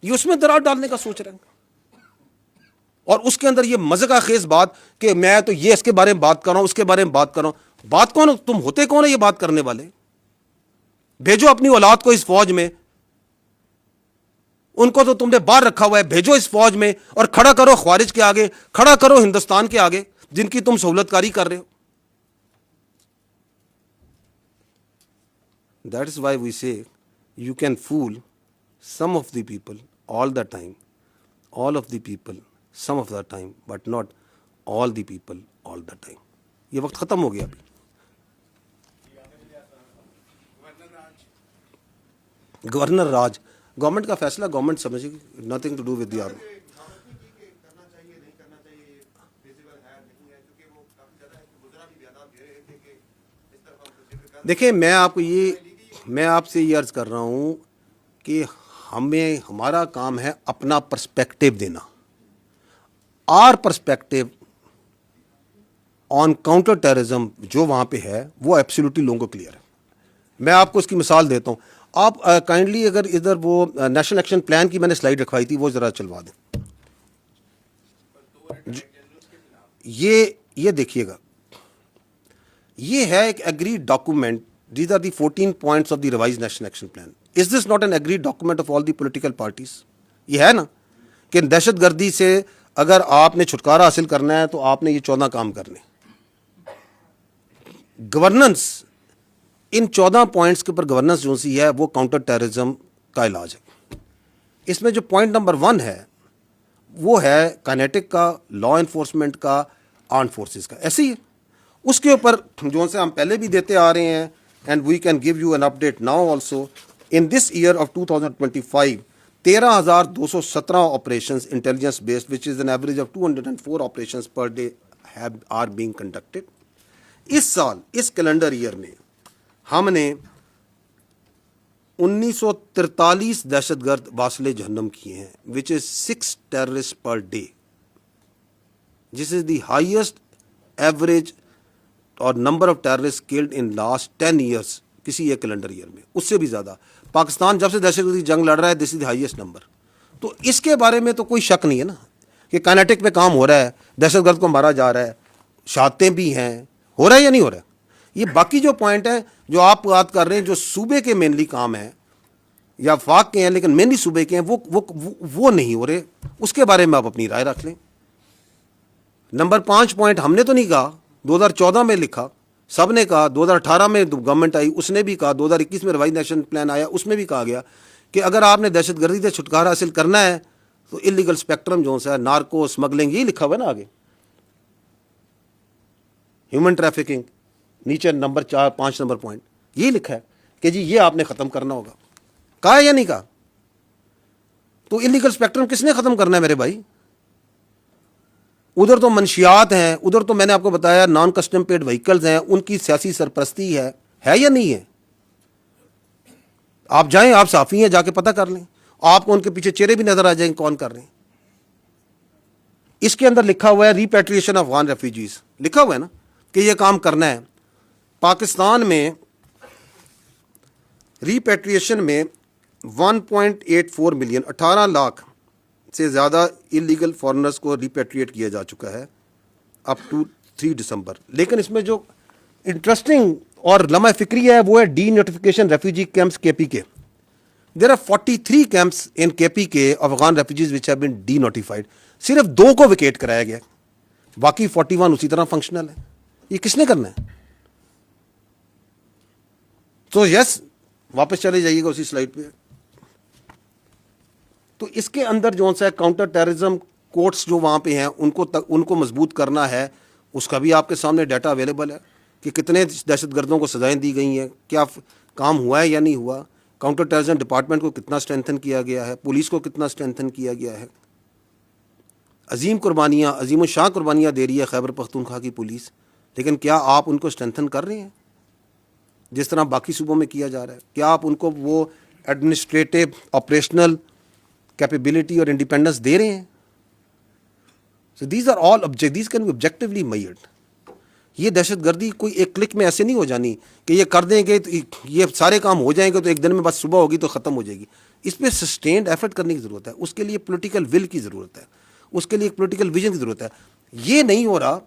یہ اس میں درار ڈالنے کا سوچ رہے ہیں. اور اس کے اندر یہ مزے کا خیز بات کہ میں تو یہ اس کے بارے میں بات کر رہا ہوں, اس کے بارے میں بات کر رہا ہوں. بات کون؟ تم ہوتے کون ہے یہ بات کرنے والے؟ بھیجو اپنی اولاد کو اس فوج میں, ان کو تو تم نے باہر رکھا ہوا ہے, بھیجو اس فوج میں اور کھڑا کرو خوارج کے آگے, کھڑا کرو ہندوستان کے آگے جن کی تم سہولت کاری کر رہے ہو. That is why we say you can fool some of the people all the time, all of the people some of the time, but not all the people all the time. یہ وقت ختم ہو گیا ابھی. Governor راج, government کا فیصلہ government سمجھے گی, nothing to do with the army. دیکھیں میں آپ سے یہ عرض کر رہا ہوں کہ ہمارا کام ہے اپنا پرسپیکٹو دینا. Our perspective on counter terrorism جو وہاں پہ ہے وہ ایبسلیوٹلی لوگوں کو کلیئر ہے. میں آپ کو اس کی مثال دیتا ہوں. آپ کائنڈلی اگر ادھر وہ نیشنل ایکشن پلان کی میں نے سلائیڈ رکھوائی تھی وہ ذرا چلوا دیں. یہ دیکھیے گا, یہ ہے ایک agreed document. These are the 14 points of the revised national action plan. Is this not an agreed document of all the political parties? یہ ہے نا کہ دہشت گردی سے اگر آپ نے چھٹکارا حاصل کرنا ہے تو آپ نے یہ 14 کام کرنے. گورننس, ان 14 پوائنٹس کے اوپر گورننس جو سی ہے وہ کاؤنٹر ٹیررزم کا علاج ہے. اس میں جو پوائنٹ نمبر 1 ہے وہ ہے کائنیٹک کا, لا انفورسمنٹ کا, آرمڈ فورسز کا. ایسے ہی اس کے اوپر جو سے ہم پہلے بھی دیتے آ رہے ہیں, and we can give you an update now also. In this year of 2025 13,217 operations intelligence based which is an average of 204 operations per day are being conducted. اس سال اس کیلنڈر ایئر میں ہم نے 1943 دہشت گرد واصل جہنم کیے ہیں, which is 6 terrorists per day. This is the highest average or number of terrorist killed in last 10 years کسی ایک کیلنڈر ایئر میں. اس سے بھی زیادہ پاکستان جب سے دہشت گردی جنگ لڑ رہا ہے, this is the highest number. تو اس کے بارے میں تو کوئی شک نہیں ہے نا کہ کائنیٹک میں کام ہو رہا ہے, دہشت گرد کو مارا جا رہا ہے, شہادتیں بھی ہیں, ہو رہا ہے یا نہیں ہو رہا ہے. یہ باقی جو پوائنٹ ہیں جو آپ بات کر رہے ہیں جو صوبے کے مینلی کام ہیں یا وفاق کے ہیں لیکن مینلی صوبے کے ہیں, وہ نہیں ہو رہے. اس کے بارے میں آپ اپنی رائے رکھ لیں. نمبر 5 پوائنٹ ہم نے تو نہیں کہا, 2014 میں لکھا, سب نے کہا. 2018 میں گورنمنٹ آئی اس نے بھی کہا, 2021 میں ریوائز نیشنل پلان آیا اس میں بھی کہا گیا کہ اگر آپ نے دہشت گردی سے چھٹکارا حاصل کرنا ہے تو انلیگل اسپیکٹرم جو ہے, نارکو اسمگلنگ, یہی لکھا ہوا ہے نا آگے. ہیومن ٹریفکنگ نیچے نمبر 4-5 نمبر پوائنٹ یہی لکھا ہے کہ جی یہ آپ نے ختم کرنا ہوگا. کہا ہے یا نہیں کہا؟ تو انلیگل اسپیکٹرم کس نے ختم کرنا ہے میرے بھائی؟ ادھر تو منشیات ہیں, ادھر تو میں نے آپ کو بتایا نان کسٹم پیڈ وہیکلز ہیں, ان کی سیاسی سرپرستی ہے یا نہیں ہے؟ آپ جائیں, آپ صحافی ہیں, جا کے پتہ کر لیں, آپ کو ان کے پیچھے چہرے بھی نظر آ جائیں کون کر رہے ہیں. اس کے اندر لکھا ہوا ہے ریپیٹریشن آف افغان ریفیوجیز, لکھا ہوا ہے نا کہ یہ کام کرنا ہے. پاکستان میں ریپیٹریشن میں 1.84 ملین 18 لاکھ سے زیادہ انلیگل فارنرز کو ریپیٹریٹ کیا جا چکا ہے اپ ٹو 3 دسمبر. لیکن اس میں جو انٹرسٹنگ اور لمحہ فکری ہے وہ ہے ڈی نوٹیفیکیشن ریفیوجی کیمپس کے پی کے. دیر آر 43 کیمپس ان کے پی کے Afghan refugees which have been D notified. صرف 2 کو ویکیٹ کرایا گیا, باقی 41 اسی طرح فنکشنل ہے. یہ کس نے کرنا ہے؟ تو یس واپس چلے جائیے گا اسی سلائڈ پہ. تو اس کے اندر جو سا کاؤنٹر ٹیررزم کورٹس جو وہاں پہ ہیں ان کو مضبوط کرنا ہے. اس کا بھی آپ کے سامنے ڈیٹا اویلیبل ہے کہ کتنے دہشت گردوں کو سزائیں دی گئی ہیں, کیا کام ہوا ہے یا نہیں ہوا. کاؤنٹر ٹیررزم ڈپارٹمنٹ کو کتنا اسٹرینتھن کیا گیا ہے, پولیس کو کتنا اسٹرینتھن کیا گیا ہے. عظیم قربانیاں, عظیم الشان قربانیاں دے رہی ہے خیبر پختونخوا کی پولیس, لیکن کیا آپ ان کو اسٹرینتھن کر رہے ہیں جس طرح باقی صوبوں میں کیا جا رہا ہے؟ کیا آپ ان کو وہ ایڈمنسٹریٹو آپریشنل کیپیبلٹی اور انڈیپینڈنس دے رہے ہیں؟ So these are all these can be objectively measured. یہ دہشت گردی کوئی ایک کلک میں ایسے نہیں ہو جانی کہ یہ کر دیں گے تو یہ سارے کام ہو جائیں گے تو ایک دن میں بس صبح ہوگی تو ختم ہو جائے گی. اس پہ سسٹینڈ ایفرٹ کرنے کی ضرورت ہے, اس کے لیے پولیٹیکل ول کی ضرورت ہے, اس کے لیے ایک پولیٹیکل ویژن کی ضرورت ہے. یہ نہیں ہو رہا,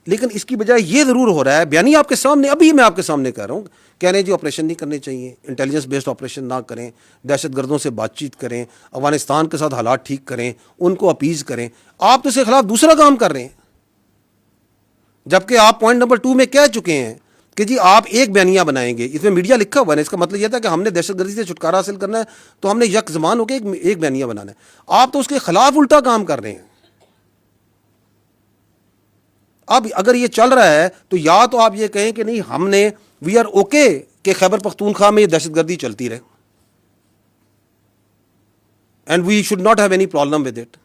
لیکن اس کی بجائے یہ ضرور ہو رہا ہے. بیانی آپ کے سامنے, ابھی میں آپ کے سامنے کہہ رہا ہوں, کہہ رہے ہیں جی آپریشن نہیں کرنے چاہیے, انٹیلیجنس بیسڈ آپریشن نہ کریں, دہشت گردوں سے بات چیت کریں, افغانستان کے ساتھ حالات ٹھیک کریں, ان کو اپیز کریں. آپ تو اس کے خلاف دوسرا کام کر رہے ہیں, جبکہ آپ پوائنٹ نمبر 2 میں کہہ چکے ہیں کہ جی آپ ایک بیانیہ بنائیں گے, اس میں میڈیا لکھا ہوا ہے, اس کا مطلب یہ تھا کہ ہم نے دہشت گردی سے چھٹکارا حاصل کرنا ہے تو ہم نے یک زمان ہو کے ایک بیانیہ بنانا ہے. آپ تو اس کے خلاف الٹا کام کر رہے ہیں. اب اگر یہ چل رہا ہے تو یا تو آپ یہ کہیں کہ نہیں ہم نے وی آر اوکے کہ خیبر پختونخوا میں یہ دہشت گردی چلتی رہے and we should not have any problem with it.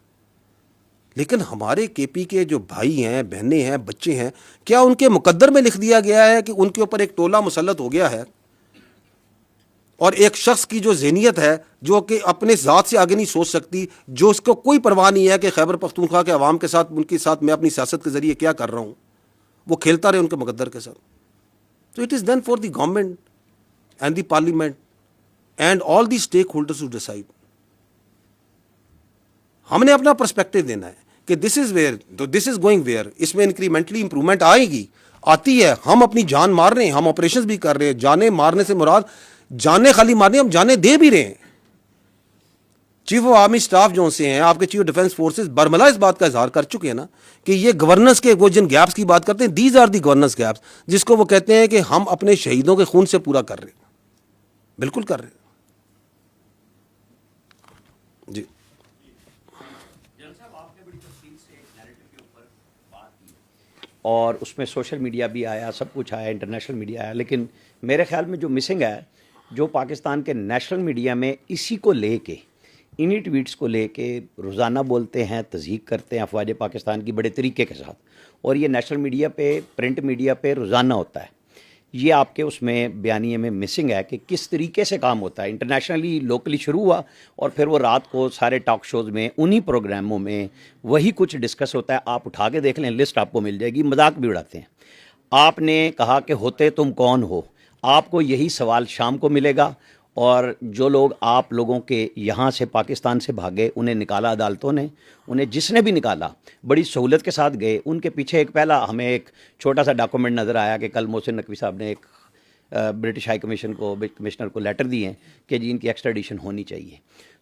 لیکن ہمارے کے پی کے جو بھائی ہیں, بہنیں ہیں, بچے ہیں, کیا ان کے مقدر میں لکھ دیا گیا ہے کہ ان کے اوپر ایک ٹولہ مسلط ہو گیا ہے اور ایک شخص کی جو ذہنیت ہے جو کہ اپنے ذات سے آگے نہیں سوچ سکتی, جو اس کو کوئی پرواہ نہیں ہے کہ خیبر پختونخوا کے عوام کے ساتھ, ان کے ساتھ میں اپنی سیاست کے ذریعے کیا کر رہا ہوں, وہ کھیلتا رہے ان کے مقدر کے ساتھ. So it is then for the government and the parliament and all the stakeholders to decide. ہم نے اپنا پرسپیکٹو دینا ہے کہ this is where, this is going where, اس میں انکریمنٹلی امپرومنٹ آئے گی, آتی ہے. ہم اپنی جان مار رہے ہیں, ہم آپریشنز بھی کر رہے ہیں. جانیں مارنے سے مراد جانیں خالی مارنے, ہم جانیں دے بھی رہے ہیں. چیف آف آرمی اسٹاف جو سے ہیں, آپ کے چیف آف ڈیفینس فورسز برملا اس بات کا اظہار کر چکے ہیں نا کہ یہ گورننس کے وہ جن گیپس کی بات کرتے ہیں, these are the governance gaps, جس کو وہ کہتے ہیں کہ ہم اپنے شہیدوں کے خون سے پورا کر رہے ہیں. بالکل کر رہے ہیں جی. اور اس میں سوشل میڈیا بھی آیا, سب کچھ آیا, انٹرنیشنل میڈیا آیا, لیکن میرے خیال میں جو مسنگ ہے, جو پاکستان کے نیشنل میڈیا میں اسی کو لے کے, انہی ٹویٹس کو لے کے روزانہ بولتے ہیں, تضحیق کرتے ہیں افواج پاکستان کی بڑے طریقے کے ساتھ, اور یہ نیشنل میڈیا پہ, پرنٹ میڈیا پہ روزانہ ہوتا ہے. یہ آپ کے اس میں بیانیے میں مسنگ ہے کہ کس طریقے سے کام ہوتا ہے. انٹرنیشنلی لوکلی شروع ہوا اور پھر وہ رات کو سارے ٹاک شوز میں, انہی پروگراموں میں وہی کچھ ڈسکس ہوتا ہے. آپ اٹھا کے دیکھ لیں, لسٹ آپ کو مل جائے گی. مذاق بھی اڑاتے ہیں. آپ نے کہا کہ ہوتے تم کون ہو, آپ کو یہی سوال شام کو ملے گا. اور جو لوگ آپ لوگوں کے یہاں سے پاکستان سے بھاگے, انہیں نکالا عدالتوں نے, انہیں جس نے بھی نکالا بڑی سہولت کے ساتھ گئے. ان کے پیچھے ایک پہلا ہمیں ایک چھوٹا سا ڈاکومنٹ نظر آیا کہ کل محسن نقوی صاحب نے ایک برٹش ہائی کمشنر کو لیٹر دیے ہیں کہ جی ان کی ایکسٹریڈیشن ہونی چاہیے.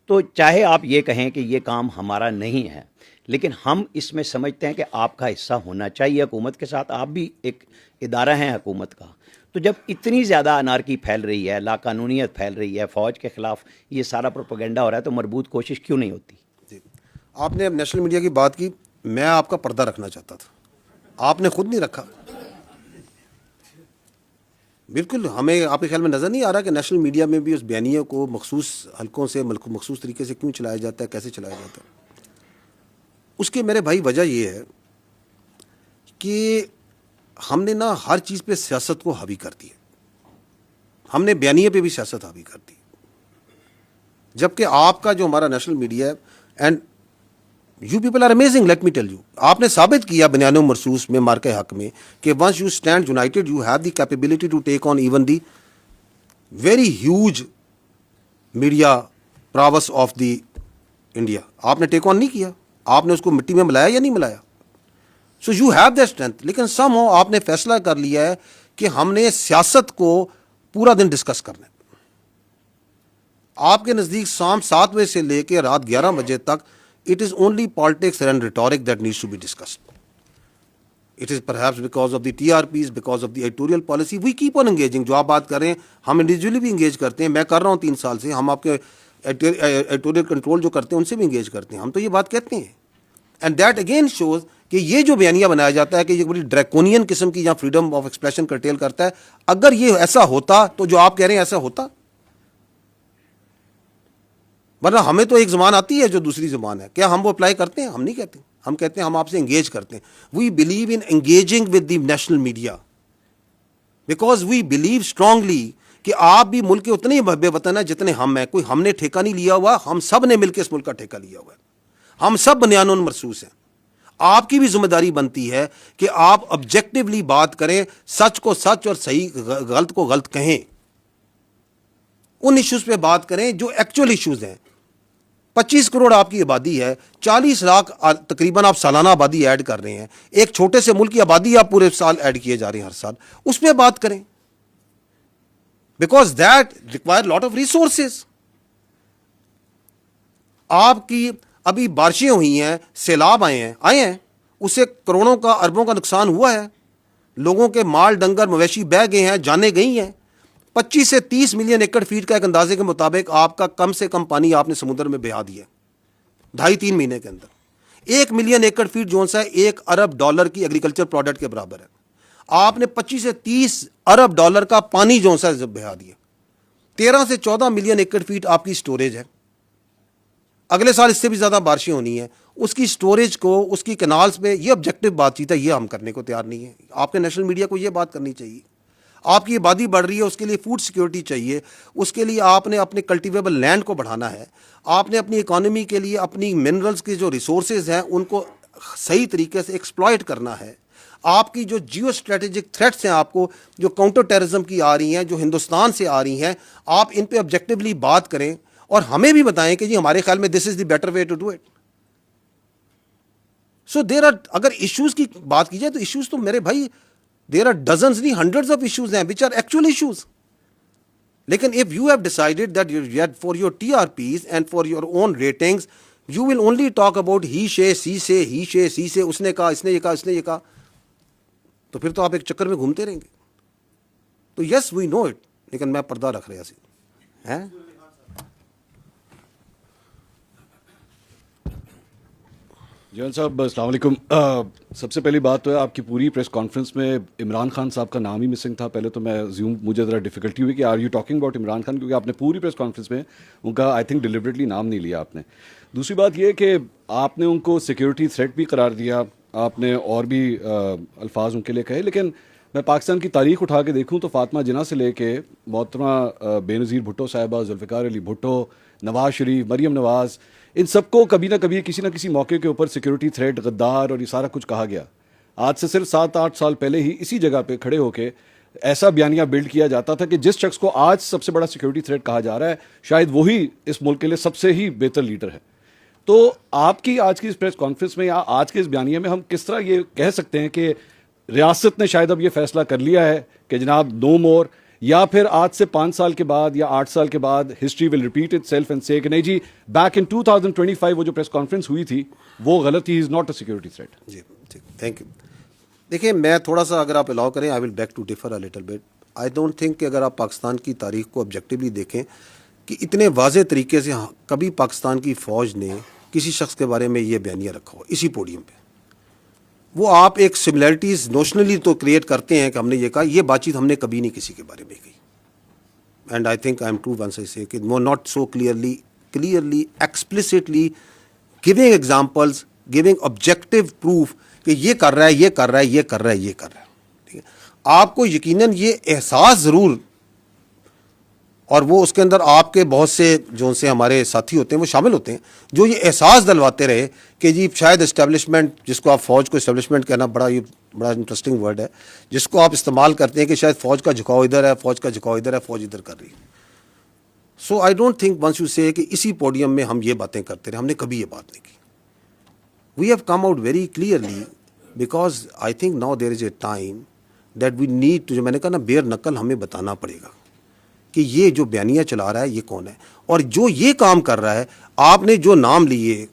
تو چاہے آپ یہ کہیں کہ یہ کام ہمارا نہیں ہے, لیکن ہم اس میں سمجھتے ہیں کہ آپ کا حصہ ہونا چاہیے حکومت کے ساتھ. آپ بھی ایک ادارہ ہیں حکومت کا. تو جب اتنی زیادہ انارکی پھیل رہی ہے, لا قانونیت پھیل رہی ہے, فوج کے خلاف یہ سارا پروپیگنڈا ہو رہا ہے, تو مربوط کوشش کیوں نہیں ہوتی؟ جی, آپ نے اب نیشنل میڈیا کی بات کی, میں آپ کا پردہ رکھنا چاہتا تھا, آپ نے خود نہیں رکھا. بالکل ہمیں آپ کے خیال میں نظر نہیں آ رہا کہ نیشنل میڈیا میں بھی اس بیانیے کو مخصوص حلقوں سے مخصوص طریقے سے کیوں چلایا جاتا ہے, کیسے چلایا جاتا ہے. اس کے میرے بھائی وجہ یہ ہے کہ ہم نے نا ہر چیز پہ سیاست کو حاوی کر دی ہے. ہم نے بیانیے پہ بھی سیاست حاوی کر دی, جبکہ آپ کا جو ہمارا نیشنل میڈیا ہے, and you people are amazing, let me tell you, آپ نے ثابت کیا بنیان و مرصوص میں, مارکہ حق میں, کہ once you stand united you have the capability to take on even the very huge media prowess of the India. آپ نے ٹیک آن نہیں کیا, آپ نے اس کو مٹی میں ملایا یا نہیں ملایا. So you have that strength. لیکن سم ہو آپ نے فیصلہ کر لیا ہے کہ ہم نے سیاست کو پورا دن ڈسکس کرنا ہے. آپ کے نزدیک شام 7 بجے سے لے کے رات 11 بجے تک it is only politics and rhetoric that needs to be discussed. It is perhaps because of the TRPs, because of the editorial policy. We keep on engaging. جو آپ بات کر رہے ہیں, ہم انڈیویجولی بھی انگیج کرتے ہیں. میں کر رہا ہوں 3 سال سے. ہم آپ کے ایڈیٹوریل کنٹرول جو کرتے ہیں ان سے بھی انگیج کرتے ہیں. ہم تو یہ بات کہتے ہیں. اینڈ دیٹ اگین شوز کہ یہ جو بیانیہ بنایا جاتا ہے کہ یہ بڑی ڈریکونین قسم کی یا فریڈم آف ایکسپریشن کرٹیل کرتا ہے. اگر یہ ایسا ہوتا تو جو آپ کہہ رہے ہیں ایسا ہوتا, ورنہ ہمیں تو ایک زبان آتی ہے جو دوسری زبان ہے. کیا ہم وہ اپلائی کرتے ہیں؟ ہم نہیں کہتے. ہم کہتے ہیں ہم آپ سے انگیج کرتے ہیں. We believe in engaging with the national media because we believe strongly کہ آپ بھی ملک کے اتنے ہی بے وطن ہیں جتنے ہم ہیں. کوئی ہم نے ٹھیکہ نہیں لیا ہوا, ہم سب نے مل کے اس ملک کا ٹھیکہ لیا ہوا ہے. ہم سب بنیان مرصوص ہیں. آپ کی بھی ذمہ داری بنتی ہے کہ آپ آبجیکٹیولی بات کریں, سچ کو سچ اور صحیح غلط کو غلط کہیں. ان ایشوز پہ بات کریں جو ایکچوئل ایشوز ہیں. 25 کروڑ آپ کی آبادی ہے, 40 لاکھ تقریباً آپ سالانہ آبادی ایڈ کر رہے ہیں. ایک چھوٹے سے ملک کی آبادی آپ پورے سال ایڈ کیے جا رہے ہیں ہر سال. اس پہ بات کریں because that require lot of resources. آپ کی ابھی بارشیں ہوئی ہیں, سیلاب آئے ہیں, اس سے کروڑوں کا اربوں کا نقصان ہوا ہے. لوگوں کے مال ڈنگر مویشی بہ گئے ہیں, جانیں گئی ہیں. 25 سے 30 ملین ایکڑ فیٹ کا ایک اندازے کے مطابق آپ کا کم سے کم پانی آپ نے سمندر میں بہا دیا 2.5-3 مہینے کے اندر. 1 ملین ایکڑ فیٹ جو ہے $1 ارب کی ایگریکلچر پروڈکٹ کے برابر ہے. آپ نے 25 سے 30 ارب ڈالر کا پانی جو ہے بہا دیا. 13 سے 14 ملین ایکڑ فیٹ آپ کی سٹوریج ہے. اگلے سال اس سے بھی زیادہ بارشیں ہونی ہیں. اس کی سٹوریج کو, اس کی کینالز پہ, یہ آبجیکٹو بات چیت ہے, یہ ہم کرنے کو تیار نہیں ہے. آپ کے نیشنل میڈیا کو یہ بات کرنی چاہیے. آپ کی آبادی بڑھ رہی ہے, اس کے لیے فوڈ سیکیورٹی چاہیے, اس کے لیے آپ نے اپنے کلٹیویبل لینڈ کو بڑھانا ہے. آپ نے اپنی اکانومی کے لیے اپنی منرلز کے جو ریسورسز ہیں ان کو صحیح طریقے سے ایکسپلائٹ کرنا ہے. آپ کی جو جیو اسٹریٹجک تھریٹس ہیں, آپ کو جو کاؤنٹر ٹیررزم کی آ رہی ہیں, جو ہندوستان سے آ رہی ہیں, آپ ان پہ آبجیکٹیولی بات کریں اور ہمیں بھی بتائیں کہ جی ہمارے خیال میں this is the better way to do it. So there are, اگر ایشوز کی بات کی جائے تو ایشوز تو میرے بھائی دیر آر ڈزنز نہیں ہنڈریڈز آف ایشوز ہیں وچ آر ایکچوئل ایشوز. لیکن if you have decided that for your TRPs and for your own ratings you will only talk about he say she say اس نے کہا, اس نے یہ کہا, اس نے یہ کہا, تو پھر تو آپ ایک چکر میں گھومتے رہیں گے. تو یس وی نو اٹ, لیکن میں پردہ رکھ رہا سی ہیں. جوان صاحب السلام علیکم. سب سے پہلی بات تو ہے آپ کی پوری پریس کانفرنس میں عمران خان صاحب کا نام ہی مسنگ تھا. پہلے تو میں مجھے ذرا ڈیفیکلٹی ہوئی کہ are you talking about Imran Khan, کیونکہ آپ نے پوری پریس کانفرنس میں ان کا آئی تھنک ڈیلیبریٹلی نام نہیں لیا آپ نے. دوسری بات یہ کہ آپ نے ان کو سیکیورٹی تھریٹ بھی قرار دیا, آپ نے اور بھی الفاظ ان کے لیے کہے, لیکن میں پاکستان کی تاریخ اٹھا کے دیکھوں تو فاطمہ جناح سے لے کے محترمہ بے نظیر بھٹو صاحبہ, ذوالفقار علی بھٹو, نواز شریف, مریم نواز, ان سب کو کبھی نہ کبھی کسی نہ کسی موقع کے اوپر سیکیورٹی تھریٹ, غدار اور یہ سارا کچھ کہا گیا. آج سے صرف 7-8 سال پہلے ہی اسی جگہ پہ کھڑے ہو کے ایسا بیانیہ بلڈ کیا جاتا تھا کہ جس شخص کو آج سب سے بڑا سیکیورٹی تھریٹ کہا جا رہا ہے شاید وہی اس ملک کے لیے سب سے ہی بہتر لیڈر ہے. تو آپ کی آج کی اس پریس کانفرنس میں یا آج کے اس بیانیے میں ہم کس طرح یہ کہہ سکتے ہیں کہ ریاست نے شاید اب یہ فیصلہ کر لیا ہے کہ جناب نو مور, یا پھر آج سے 5 سال کے بعد یا 8 سال کے بعد history will repeat it self and سے کہ نہیں جی بیک ان 2025 وہ جو پریس کانفرنس ہوئی تھی وہ غلط تھی, is not a security threat. جی ٹھیک, تھینک یو. دیکھیں میں تھوڑا سا اگر آپ الاؤ کریں I will beg to differ a little bit. I don't think کہ اگر آپ پاکستان کی تاریخ کو آبجیکٹیولی دیکھیں کہ اتنے واضح طریقے سے کبھی پاکستان کی فوج نے کسی شخص کے بارے میں یہ بیانیہ رکھا ہو اسی پوڈیم پہ. وہ آپ ایک سملیرٹیز نوشنلی تو کریٹ کرتے ہیں کہ ہم نے یہ کہا, یہ بات چیت ہم نے کبھی نہیں کسی کے بارے میں کی. And I think I am true once I say کہ not so clearly explicitly giving examples, giving objective proof کہ یہ کر رہا ہے, یہ کر رہا ہے, یہ کر رہا ہے, یہ کر رہا ہے. ٹھیک ہے, آپ کو یقیناً یہ احساس ضرور, اور وہ اس کے اندر آپ کے بہت سے جو سے ہمارے ساتھی ہوتے ہیں وہ شامل ہوتے ہیں جو یہ احساس دلواتے رہے کہ جی شاید اسٹیبلشمنٹ, جس کو آپ فوج کو اسٹیبلشمنٹ کہنا بڑا انٹرسٹنگ ورڈ ہے, جس کو آپ استعمال کرتے ہیں کہ شاید فوج کا جھکاؤ ادھر ہے, فوج کا جھکاؤ ادھر ہے, فوج ادھر کر رہی ہے. So I don't think once you say کہ اسی پوڈیم میں ہم یہ باتیں کرتے رہے, ہم نے کبھی یہ بات نہیں کی. We have come out very clearly because I think now there is a time that we need to, جو میں نے کہا نا بیر نقل ہمیں بتانا پڑے گا کہ یہ جو بیانیہ چلا رہا ہے یہ کون ہے, اور جو یہ کام کر رہا ہے. آپ نے جو نام لیے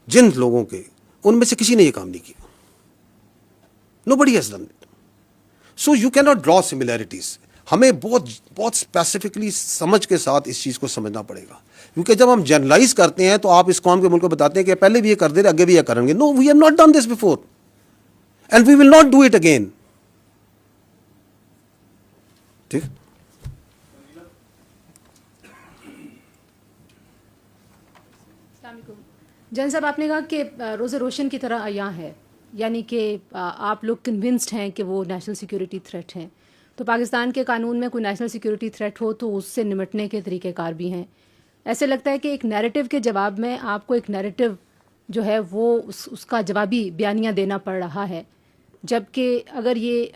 جن لوگوں کے, ان میں سے کسی نے یہ کام نہیں کیا. Nobody has done it. So you cannot draw similarities. ہمیں بہت اسپیسیفکلی سمجھ کے ساتھ اس چیز کو سمجھنا پڑے گا, کیونکہ جب ہم جرنلائز کرتے ہیں تو آپ اس قوم کے ملک کو بتاتے ہیں کہ پہلے بھی یہ کر دے رہے, آگے بھی یہ کریں گے. No, we have not done this before and we will not do it again. ٹھیک. جن صاحب آپ نے کہا کہ روز روشن کی طرح عیاں ہے, یعنی کہ آپ لوگ کنونسڈ ہیں کہ وہ نیشنل سیکیورٹی تھریٹ ہیں. تو پاکستان کے قانون میں کوئی نیشنل سیکیورٹی تھریٹ ہو تو اس سے نمٹنے کے طریقہ کار بھی ہیں. ایسے لگتا ہے کہ ایک نیریٹو کے جواب میں آپ کو ایک نیریٹو جو ہے وہ اس کا جوابی بیانیہ دینا پڑ رہا ہے, جبکہ اگر یہ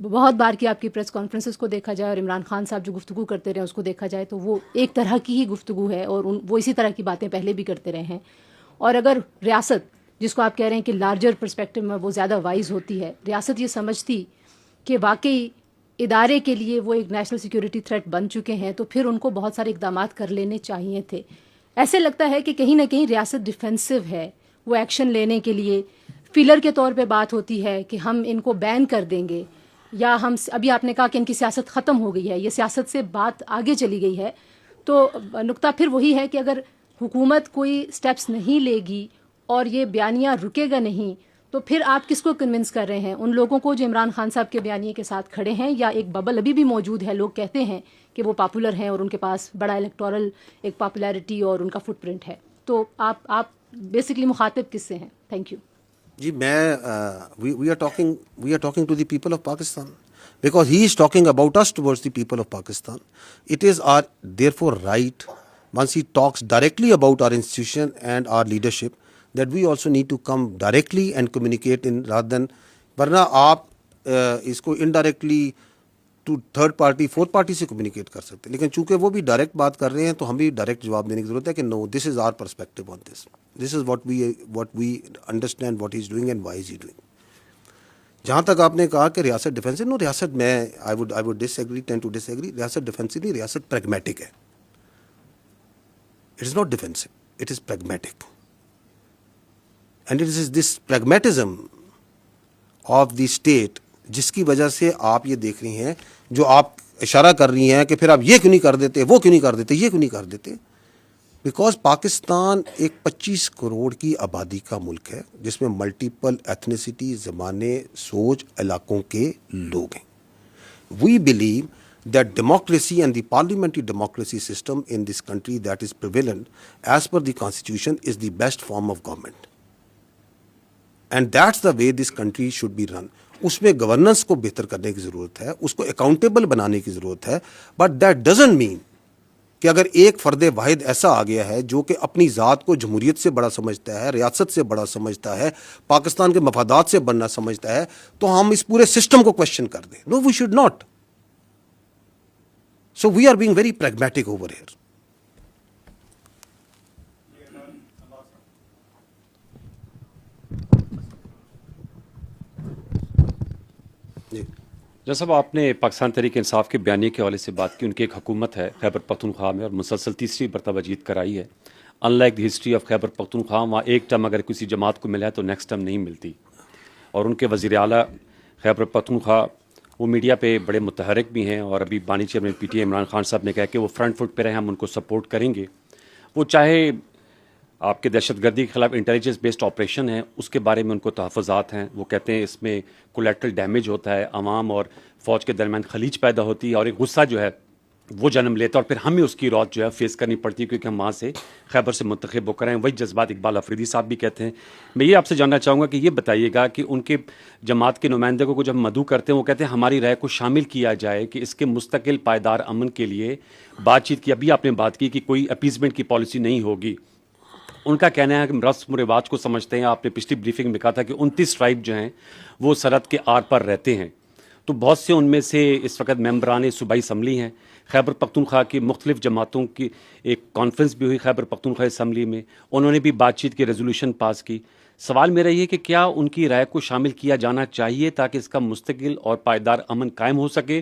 بہت بار کی آپ کی پریس کانفرنسز کو دیکھا جائے اور عمران خان صاحب جو گفتگو کرتے رہے اس کو دیکھا جائے تو وہ ایک طرح کی ہی گفتگو ہے, اور وہ اسی طرح کی باتیں پہلے بھی کرتے رہے ہیں. اور اگر ریاست, جس کو آپ کہہ رہے ہیں کہ لارجر پرسپیکٹو میں وہ زیادہ وائز ہوتی ہے, ریاست یہ سمجھتی کہ واقعی ادارے کے لیے وہ ایک نیشنل سیکیورٹی تھریٹ بن چکے ہیں, تو پھر ان کو بہت سارے اقدامات کر لینے چاہیے تھے. ایسے لگتا ہے کہ کہیں نہ کہیں ریاست ڈیفینسو ہے, وہ ایکشن لینے کے لیے فیلر کے طور پہ بات ہوتی ہے کہ ہم ان کو بین کر دیں گے، یا ہم ابھی آپ نے کہا کہ ان کی سیاست ختم ہو گئی ہے، یہ سیاست سے بات آگے چلی گئی ہے، تو نقطہ پھر وہی ہے کہ اگر حکومت کوئی سٹیپس نہیں لے گی اور یہ بیانیہ رکے گا نہیں، تو پھر آپ کس کو کنونس کر رہے ہیں؟ ان لوگوں کو جو عمران خان صاحب کے بیانیے کے ساتھ کھڑے ہیں، یا ایک ببل ابھی بھی موجود ہے، لوگ کہتے ہیں کہ وہ پاپولر ہیں اور ان کے پاس بڑا الیکٹورل ایک پاپولیرٹی اور ان کا فٹ پرنٹ ہے، تو آپ بیسکلی مخاطب کس سے ہیں؟ Thank you. جی میں we are talking to the people of Pakistan, because he is talking about us towards the people of Pakistan. It is our therefore right, once he talks directly about our institution and our leadership, that we also need to come directly and communicate in rather than, ورنہ آپ اس کو indirectly to third party fourth party سے communicate کر سکتے ہیں، لیکن چونکہ وہ بھی ڈائریکٹ بات کر رہے ہیں تو ہم بھی ڈائریکٹ جواب دینے کی ضرورت ہے کہ no, this is our perspective on this, this is what we understand what he is doing and why is he doing. جہاں تک آپ نے کہا کہ ریاست ڈیفینسو، نو، ریاست میں I would disagree, tend to disagree. ریاست ڈیفینسو نہیں، ریاست پریگمیٹک ہے. It is not defensive, it is pragmatic. And it is this pragmatism of the state جس کی وجہ سے آپ یہ دیکھ رہی ہیں، جو آپ اشارہ کر رہی ہیں کہ پھر آپ یہ کیوں نہیں کر دیتے، وہ کیوں نہیں کر دیتے، یہ کیوں نہیں کر دیتے. بیکاز پاکستان ایک 25 کروڑ کی آبادی کا ملک ہے جس میں ملٹیپل ایتھنیسٹی، زبانیں، سوچ، علاقوں کے لوگ ہیں. We believe that democracy and the parliamentary democracy system in this country that is prevalent as per the constitution is the best form of government, and that's the way this country should be run. اس میں governance کو بہتر کرنے کی ضرورت ہے، اس کو accountable بنانے کی ضرورت ہے. بٹ دیٹ ڈزنٹ مین کہ اگر ایک فرد واحد ایسا آ گیا ہے جو کہ اپنی ذات کو جمہوریت سے بڑا سمجھتا ہے، ریاست سے بڑا سمجھتا ہے، پاکستان کے مفادات سے بڑا سمجھتا ہے، تو ہم اس پورے سسٹم کو کوشچن کر دیں. No, we should not. So we are being very pragmatic over here. جیسا صاحب آپ نے پاکستان تحریک انصاف کے بیانیے کے حوالے سے بات کی، ان کی ایک حکومت ہے خیبر پختونخوا میں اور مسلسل تیسری مرتبہ جیت کرائی ہے. In like the history of Khyber Pakhtunkhwa, وہاں ایک ٹرم اگر کسی جماعت کو ملا ہے تو نیکسٹ ٹرم نہیں ملتی. اور ان کے وزیر اعلیٰ خیبر پختونخوا وہ میڈیا پہ بڑے متحرک بھی ہیں، اور ابھی بانی chairman P T I Imran Khan صاحب نے کہا کہ وہ فرنٹ فٹ پہ رہے، ہم ان کو سپورٹ کریں گے. وہ چاہے آپ کے دہشت گردی کے خلاف انٹیلیجنس بیسڈ آپریشن ہے، اس کے بارے میں ان کو تحفظات ہیں. وہ کہتے ہیں اس میں کولیٹرل ڈیمیج ہوتا ہے، عوام اور فوج کے درمیان خلیج پیدا ہوتی ہے، اور ایک غصہ جو ہے وہ جنم لیتا ہے، اور پھر ہمیں اس کی روت جو ہے فیس کرنی پڑتی ہے کیونکہ ہم وہاں سے خیبر سے منتخب ہو کر ہیں. وہی جذبات اقبال افریدی صاحب بھی کہتے ہیں. میں یہ آپ سے جاننا چاہوں گا کہ یہ بتائیے گا کہ ان کے جماعت کے نمائندے کو جب مدعو کرتے ہیں، وہ کہتے ہیں ہماری رائے کو شامل کیا جائے کہ اس کے مستقل پائیدار امن کے لیے بات چیت کی. ابھی آپ نے بات کی کہ کوئی اپیزمنٹ کی پالیسی نہیں ہوگی. ان کا کہنا ہے کہ رسم و رواج کو سمجھتے ہیں. آپ نے پچھلی بریفنگ میں کہا تھا کہ 29 ٹرائب جو ہیں وہ سرحد کے آر پر رہتے ہیں، تو بہت سے ان میں سے اس وقت ممبران صوبائی اسمبلی ہیں. خیبر پختونخوا کی مختلف جماعتوں کی ایک کانفرنس بھی ہوئی خیبر پختونخوا اسمبلی میں، انہوں نے بھی بات چیت کی ریزولوشن پاس کی. سوال میرا یہ کہ کیا ان کی رائے کو شامل کیا جانا چاہیے تاکہ اس کا مستقل اور پائیدار امن قائم ہو سکے،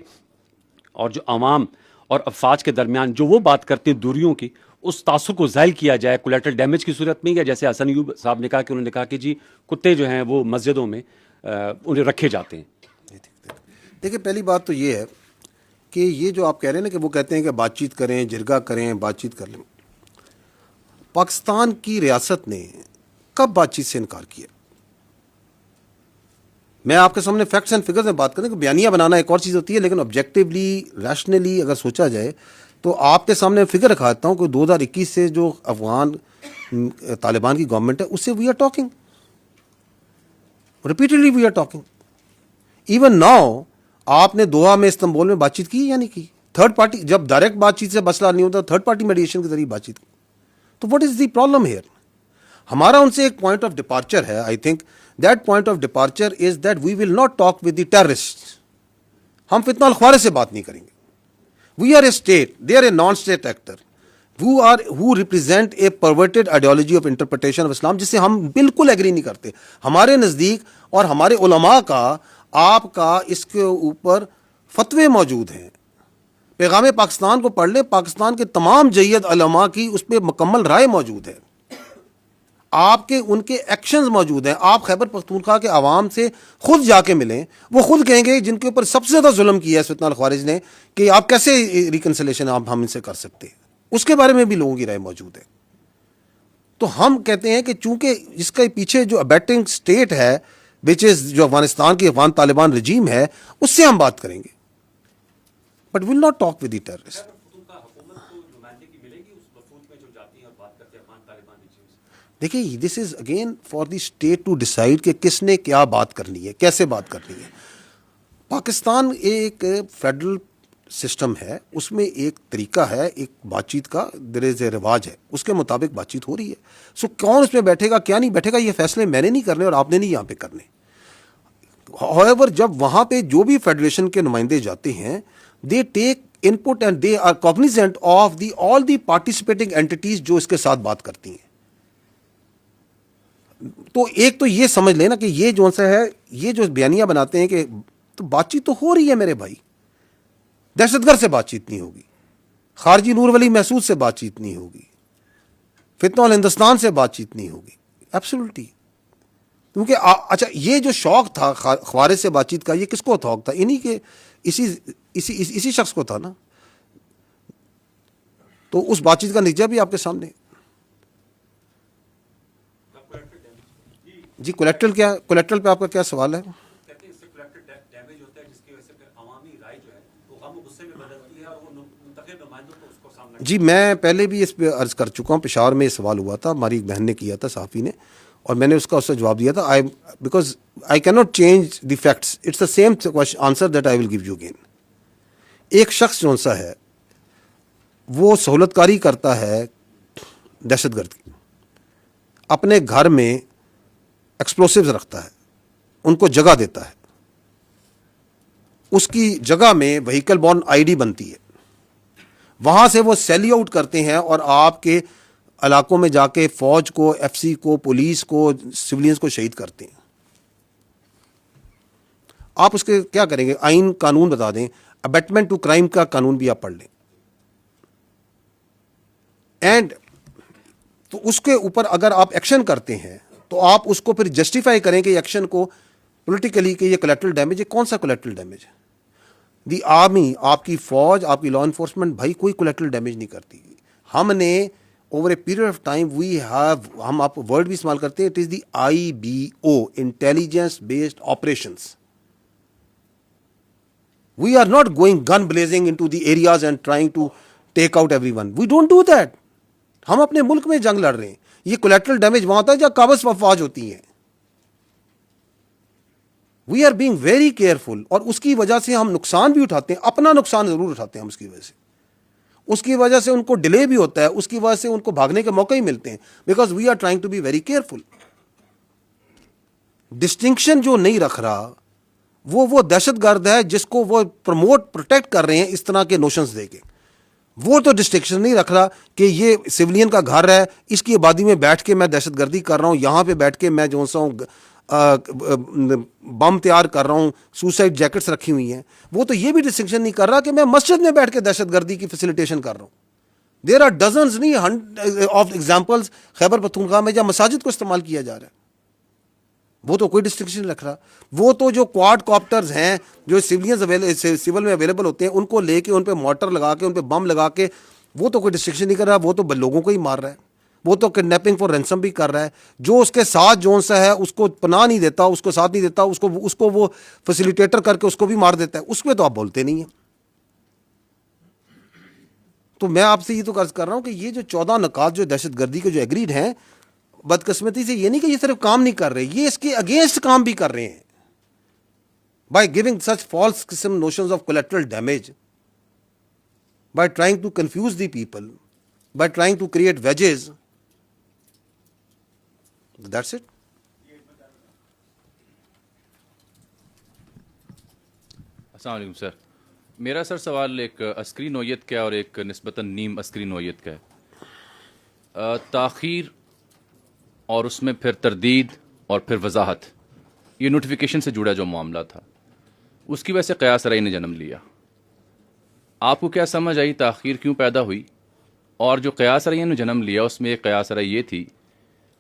اور جو عوام اور افواج کے درمیان جو وہ بات کرتے ہیں دوریوں کی، اس تاثر کو زائل کیا جائے کولیٹرل ڈیمیج کی صورت میں، یا جیسے حسن ایوب صاحب نے کہا کہ انہوں نے کہا کہ جی کتے جو ہیں وہ مسجدوں میں انہیں رکھے جاتے ہیں. دیکھیں، پہلی بات تو یہ ہے کہ یہ جو آپ کہہ رہے ہیں نا کہ وہ کہتے ہیں کہ بات چیت کریں، جرگہ کریں، بات چیت کر لیں. پاکستان کی ریاست نے کب بات چیت سے انکار کیا؟ میں آپ کے سامنے فیکٹس اینڈ فگرز میں بات کروں کہ بیانیہ بنانا ایک اور چیز ہوتی ہے، لیکن آبجیکٹیولی ریشنلی اگر سوچا جائے تو آپ کے سامنے فگر رکھاتا ہوں کہ 2021 سے جو افغان طالبان کی گورنمنٹ ہے اس سے we are talking repeatedly, we are talking. Even now آپ نے دوحہ میں استنبول میں بات چیت کی یا نہیں کی؟ تھرڈ پارٹی جب ڈائریکٹ بات چیت سے مسئلہ نہیں ہوتا، تھرڈ پارٹی میڈیشن کے ذریعے بات چیت کی. تو what is the problem here? ہمارا ان سے ایک پوائنٹ آف ڈپارچر ہے. I think that point of departure is that we will not talk with the terrorist. ہم فتنہ الخوارے سے بات نہیں کریں گے. We are a state, they are a non state actor who represent a perverted ideology of interpretation of Islam جس سے ہم بالکل ایگری نہیں کرتے. ہمارے نزدیک اور ہمارے علماء کا آپ کا اس کے اوپر فتوے موجود ہیں. پیغام پاکستان کو پڑھ لیں، پاکستان کے تمام جید علماء کی اس پہ مکمل رائے موجود ہے. آپ کے ان کے ایکشنز موجود ہیں. آپ خیبر پختونخوا کے عوام سے خود جا کے ملیں, وہ خود کہیں گے جن کے اوپر سب سے زیادہ ظلم کیا ہے فتنہ الخوارج نے, کہ آپ کیسے ریکنسلیشن ہم ان سے کر سکتے ہیں. اس کے بارے میں بھی لوگوں کی رائے موجود ہے. تو ہم کہتے ہیں کہ چونکہ اس کے پیچھے جو ابیٹنگ اسٹیٹ ہے وچ از جو افغانستان کی افغان طالبان رجیم ہے, اس سے ہم بات کریں گے, but will not talk with the terrorist. دیکھیے this is again for the state to decide کہ کس نے کیا بات کرنی ہے, کیسے بات کرنی ہے. پاکستان ایک فیڈرل سسٹم ہے, اس میں ایک طریقہ ہے ایک بات چیت کا, دیر از اے رواج ہے, اس کے مطابق بات چیت ہو رہی ہے. سو کون اس میں بیٹھے گا کیا نہیں بیٹھے گا, یہ فیصلے میں نے نہیں کرنے اور آپ نے نہیں یہاں پہ کرنے. however جب وہاں پہ جو بھی فیڈریشن کے نمائندے جاتے ہیں, they take input and they are cognisant of the all the participating entities جو اس کے ساتھ بات کرتی ہیں. تو ایک تو یہ سمجھ لینا کہ یہ جو سا ہے, یہ جو بیانیہ بناتے ہیں کہ تو بات چیت تو ہو رہی ہے میرے بھائی, دہشت گرد سے بات چیت نہیں ہوگی, خارجی نور ولی محسود سے بات چیت نہیں ہوگی, فتنہ الہندوستان سے بات چیت نہیں ہوگی. ایبسولوٹلی. کیونکہ اچھا یہ جو شوق تھا خوارج سے بات چیت کا, یہ کس کو شوق تھا؟ انہی کے اسی شخص کو تھا نا. تو اس بات چیت کا نتیجہ بھی آپ کے سامنے. جی کولیکٹرل کیا, کولیکٹرل پہ آپ کا کیا سوال ہے؟ جی میں پہلے بھی اس پہ عرض کر چکا ہوں, پشاور میں یہ سوال ہوا تھا, ہماری ایک بہن نے کیا تھا صحافی نے, اور میں نے اس سے جواب دیا تھا. Because I can not change the facts, it's the same answer that I will give you again. ایک شخص جو سا ہے وہ سہولت کاری کرتا ہے دہشت گرد کی, اپنے گھر میں ایکسپلوسیوز رکھتا ہے, ان کو جگہ دیتا ہے, اس کی جگہ میں وہیکل بورن آئی ڈی بنتی ہے, وہاں سے وہ سیلی آؤٹ کرتے ہیں اور آپ کے علاقوں میں جا کے فوج کو, ایف سی کو, پولیس کو, سولینز کو شہید کرتے ہیں. آپ اس کے کیا کریں گے؟ آئین قانون بتا دیں, ابیٹمنٹ ٹو کرائم کا قانون بھی آپ پڑھ لیں, اینڈ تو اس کے اوپر اگر آپ ایکشن کرتے ہیں تو آپ اس کو پھر جسٹیفائی کریں کہ ایکشن کو پولیٹیکلی کہ یہ کولیٹرل ڈیمیج ہے. کون سا کولیٹرل ڈیمیج ہے؟ دی آرمی, آپ کی فوج, آپ کی لا انفورسمنٹ بھائی کوئی کولیٹرل ڈیمیج نہیں کرتی. ہم نے over a period of time we have, ہم آپ ورڈ بھی استعمال کرتے ہیں, it is the IBO, intelligence based operations. We are not going gun blazing into the areas and trying to take out everyone. We don't do that. ہم اپنے ملک میں جنگ لڑ رہے ہیں. یہ کولیٹرل ڈیمیج وہاں ہوتا ہے جہاں قابض افواج ہوتی ہیں. We are being very careful, اور اس کی وجہ سے ہم نقصان بھی اٹھاتے ہیں, اپنا نقصان ضرور اٹھاتے ہیں ہم اس کی وجہ سے. اس کی وجہ سے ان کو ڈیلے بھی ہوتا ہے, اس کی وجہ سے ان کو بھاگنے کے موقع ہی ملتے ہیں, because we are trying to be very careful. Distinction جو نہیں رکھ رہا وہ دہشت گرد ہے جس کو وہ پروموٹ پروٹیکٹ کر رہے ہیں اس طرح کے نوشنز دے کے. وہ تو ڈسٹنکشن نہیں رکھ رہا کہ یہ سویلین کا گھر ہے, اس کی آبادی میں بیٹھ کے میں دہشت گردی کر رہا ہوں, یہاں پہ بیٹھ کے میں جو سا ہوں بم تیار کر رہا ہوں, سوسائڈ جیکٹس رکھی ہوئی ہیں. وہ تو یہ بھی ڈسٹنکشن نہیں کر رہا کہ میں مسجد میں بیٹھ کے دہشت گردی کی فیسیلیٹیشن کر رہا ہوں. دیر آر ڈزنز نہیں آف ایگزامپلس خیبر پختونخوا میں جہاں مساجد کو استعمال کیا جا رہا ہے. وہ تو کوئی ڈسٹنکشن نہیں رکھ رہا. وہ تو جو کوارڈ کاپٹرز ہیں جو سول میں اویلیبل ہوتے ہیں, ان کو لے کے ان پہ مارٹر لگا کے ان پہ بم لگا کے, وہ تو کوئی ڈسٹنکشن نہیں کر رہا. وہ تو لوگوں کو ہی مار رہا ہے. وہ تو کڈنیپنگ فار رینسم بھی کر رہا ہے. جو اس کے ساتھ جو سا ہے اس کو پناہ نہیں دیتا, اس کو ساتھ نہیں دیتا, اس کو وہ فیسیلیٹیٹر کر کے اس کو بھی مار دیتا ہے. اس پہ تو آپ بولتے نہیں ہیں. تو میں آپ سے یہ تو عرض کر رہا ہوں کہ یہ جو 14 نکات جو دہشت گردی کے جو ایگریڈ ہیں, بدقسمتی سے یہ نہیں کہ یہ صرف کام نہیں کر رہے, یہ اس کے اگینسٹ کام بھی کر رہے ہیں. بائی گیونگ سچ فالس قسم notions of collateral damage, by trying to confuse the people, by trying to create wedges. That's it. السلام علیکم سر. میرا سر سوال ایک عسکری نوعیت کا اور ایک نسبتاً نیم عسکری نوعیت کا ہے. تاخیر اور اس میں پھر تردید اور پھر وضاحت, یہ نوٹیفیکیشن سے جڑا جو معاملہ تھا, اس کی وجہ سے قیاس رأی نے جنم لیا. آپ کو کیا سمجھ آئی تاخیر کیوں پیدا ہوئی؟ اور جو قیاس رأی نے جنم لیا اس میں ایک قیاس رأی یہ تھی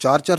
4-4,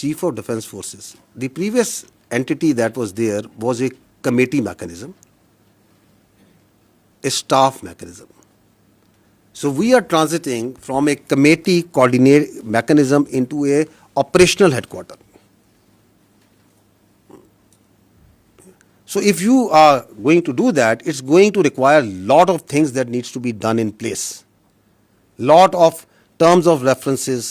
Chief of Defence Forces. The previous entity that was there was a committee mechanism, a staff mechanism. So we are transiting from a committee coordinate mechanism into a operational headquarter. So if you are going to do that, it's going to require a lot of things that needs to be done in place. Lot of terms of references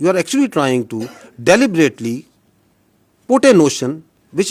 you are actually trying to deliberately put a notion which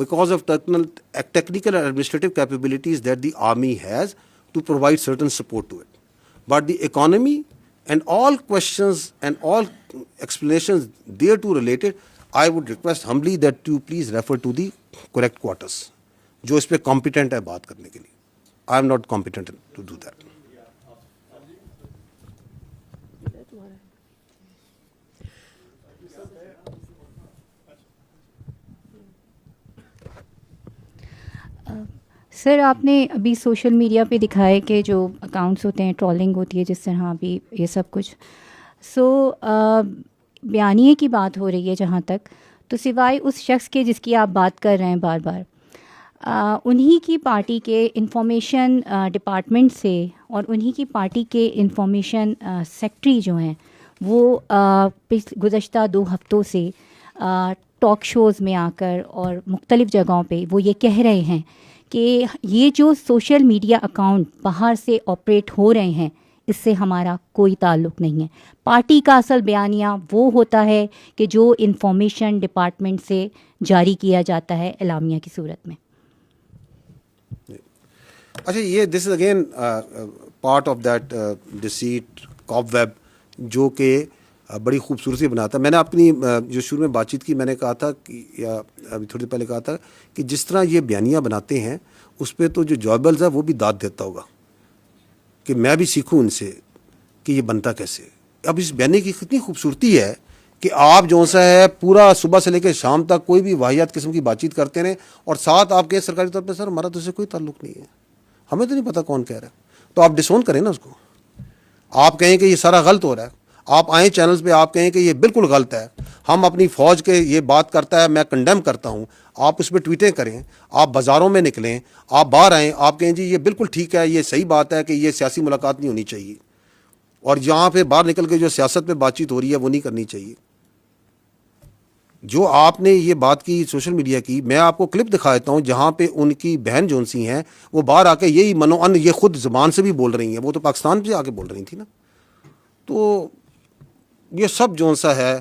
because of technical and administrative capabilities that the army has to provide certain support to it. But the economy and all questions and all explanations thereto related, I would request humbly that you please refer to the correct quarters, جو اس پہ competent ہے بات کرنے کے لیے. I am not competent to do that. سر آپ نے ابھی سوشل میڈیا پہ دکھایا کہ جو اکاؤنٹس ہوتے ہیں ٹرولنگ ہوتی ہے جس طرح ابھی یہ سب کچھ بیانیے کی بات ہو رہی ہے جہاں تک, تو سوائے اس شخص کے جس کی آپ بات کر رہے ہیں بار بار, انہی کی پارٹی کے انفارمیشن ڈپارٹمنٹ سے اور انہی کی پارٹی کے انفارمیشن سیکٹری جو ہیں وہ گزشتہ 2 ہفتوں سے ٹاک شوز میں آ کر اور مختلف جگہوں پہ وہ یہ کہہ رہے ہیں کہ یہ جو سوشل میڈیا اکاؤنٹ باہر سے آپریٹ ہو رہے ہیں اس سے ہمارا کوئی تعلق نہیں ہے. پارٹی کا اصل بیانیہ وہ ہوتا ہے کہ جو انفارمیشن ڈپارٹمنٹ سے جاری کیا جاتا ہے اعلامیہ کی صورت میں. اچھا, یہ this is again part of that deceit cobweb جو کہ بڑی خوبصورتی بناتا ہے. میں نے اپنی جو شروع میں بات چیت کی میں نے کہا تھا یا ابھی تھوڑی دیر پہلے کہا تھا کہ جس طرح یہ بیانیہ بناتے ہیں اس پہ تو جو جوابلز ہے وہ بھی داد دیتا ہوگا کہ میں بھی سیکھوں ان سے کہ یہ بنتا کیسے. اب اس بیانیے کی کتنی خوبصورتی ہے کہ آپ جو سا ہے پورا صبح سے لے کے شام تک کوئی بھی واحد قسم کی بات چیت کرتے رہیں اور ساتھ آپ کہیں سرکاری طور پہ سر ہمارا تو اس سے کوئی تعلق نہیں ہے, ہمیں تو نہیں پتہ کون کہہ رہا ہے, تو آپ ڈسون کریں نا اس کو. آپ کہیں کہ یہ سارا غلط ہو رہا ہے, آپ آئیں چینلز پہ آپ کہیں کہ یہ بالکل غلط ہے, ہم اپنی فوج کے یہ بات کرتا ہے میں کنڈیم کرتا ہوں, آپ اس پہ ٹویٹیں کریں, آپ بازاروں میں نکلیں, آپ باہر آئیں, آپ کہیں جی یہ بالکل ٹھیک ہے, یہ صحیح بات ہے کہ یہ سیاسی ملاقات نہیں ہونی چاہیے, اور یہاں پہ باہر نکل کے جو سیاست پہ بات چیت ہو رہی ہے وہ نہیں کرنی چاہیے. جو آپ نے یہ بات کی سوشل میڈیا کی, میں آپ کو کلپ دکھا دیتا ہوں جہاں پہ ان کی بہن جون سی ہیں وہ باہر آ کے یہی منوان یہ خود زبان سے بھی بول رہی ہیں, وہ تو پاکستان سے آ کے بول رہی تھی نا. تو یہ سب جون سا ہے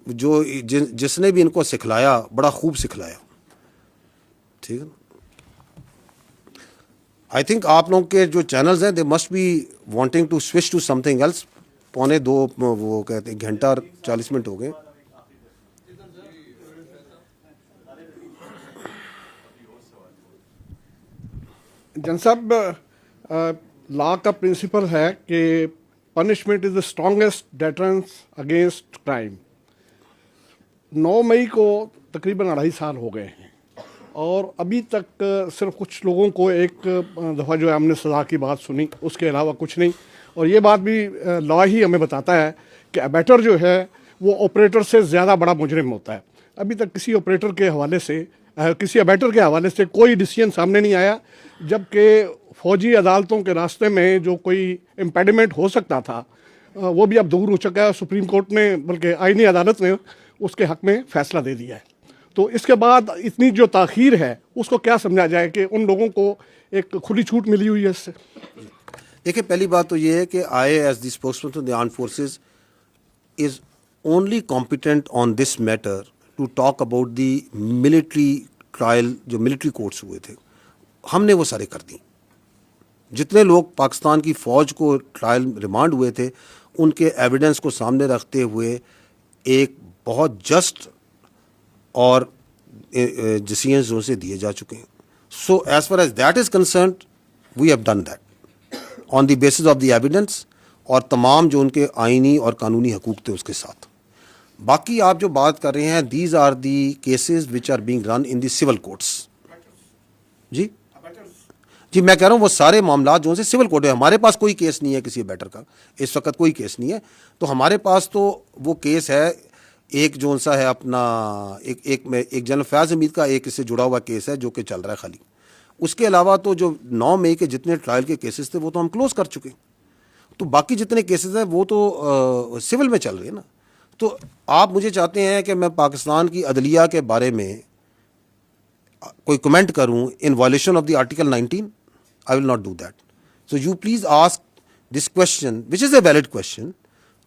جو جس نے بھی ان کو سکھلایا بڑا خوب سکھلایا. ٹھیک ہے نا. آئی تھنک آپ لوگوں کے جو چینلز ہیں they must be wanting to switch to something else. 1:45 وہ کہتے ہیں گھنٹہ اور 40 منٹ ہو گئے. جن صاحب, لا کا پرنسپل ہے کہ punishment is the strongest deterrence against crime. 9 مئی کو تقریباً 2.5 سال ہو گئے ہیں اور ابھی تک صرف کچھ لوگوں کو ایک دفعہ جو ہے ہم نے سزا کی بات سنی, اس کے علاوہ کچھ نہیں. اور یہ بات بھی لا ہی ہمیں بتاتا ہے کہ ابیٹر جو ہے وہ آپریٹر سے زیادہ بڑا مجرم ہوتا ہے. ابھی تک کسی آپریٹر کے حوالے سے کسی ابیٹر کے حوالے سے کوئی ڈیسیژن سامنے نہیں آیا, جبکہ فوجی عدالتوں کے راستے میں جو کوئی امپیڈمنٹ ہو سکتا تھا وہ بھی اب دور ہو چکا ہے. سپریم کورٹ نے بلکہ آئینی عدالت نے اس کے حق میں فیصلہ دے دیا ہے. تو اس کے بعد اتنی جو تاخیر ہے اس کو کیا سمجھا جائے کہ ان لوگوں کو ایک کھلی چھوٹ ملی ہوئی ہے اس سے؟ دیکھیں, پہلی بات تو یہ ہے کہ I a as the spokesman of the armed forces is only competent on this matter to talk about the military trial جو ملٹری کورٹس ہوئے تھے. ہم نے وہ سارے کر دیں. جتنے لوگ پاکستان کی فوج کو ٹرائل ریمانڈ ہوئے تھے ان کے ایویڈنس کو سامنے رکھتے ہوئے ایک بہت جسٹ اور ڈیسیژنز جو سے دیے جا چکے ہیں. So as far as that is concerned we have done that on the basis of the evidence اور تمام جو ان کے آئینی اور قانونی حقوق تھے اس کے ساتھ. باقی آپ جو بات کر رہے ہیں these are the cases which are being run in the civil courts. جی میں کہہ رہا ہوں وہ سارے معاملات جو سے سول کورٹ ہے. ہمارے پاس کوئی کیس نہیں ہے کسی بیٹر کا, اس وقت کوئی کیس نہیں ہے. تو ہمارے پاس تو وہ کیس ہے ایک جو سا ہے اپنا ایک جنرل فیاض حمید کا ایک اس سے جڑا ہوا کیس ہے جو کہ چل رہا ہے خالی. اس کے علاوہ تو جو 9 مئی کے جتنے ٹرائل کے کیسز تھے وہ تو ہم کلوز کر چکے. تو باقی جتنے کیسز ہیں وہ تو سول میں چل رہے ہیں نا. تو آپ مجھے چاہتے ہیں کہ میں پاکستان کی عدلیہ کے بارے میں کوئی کمنٹ کروں ان violation of the article 19؟ I will not do that. So you please ask this question, which is a valid question.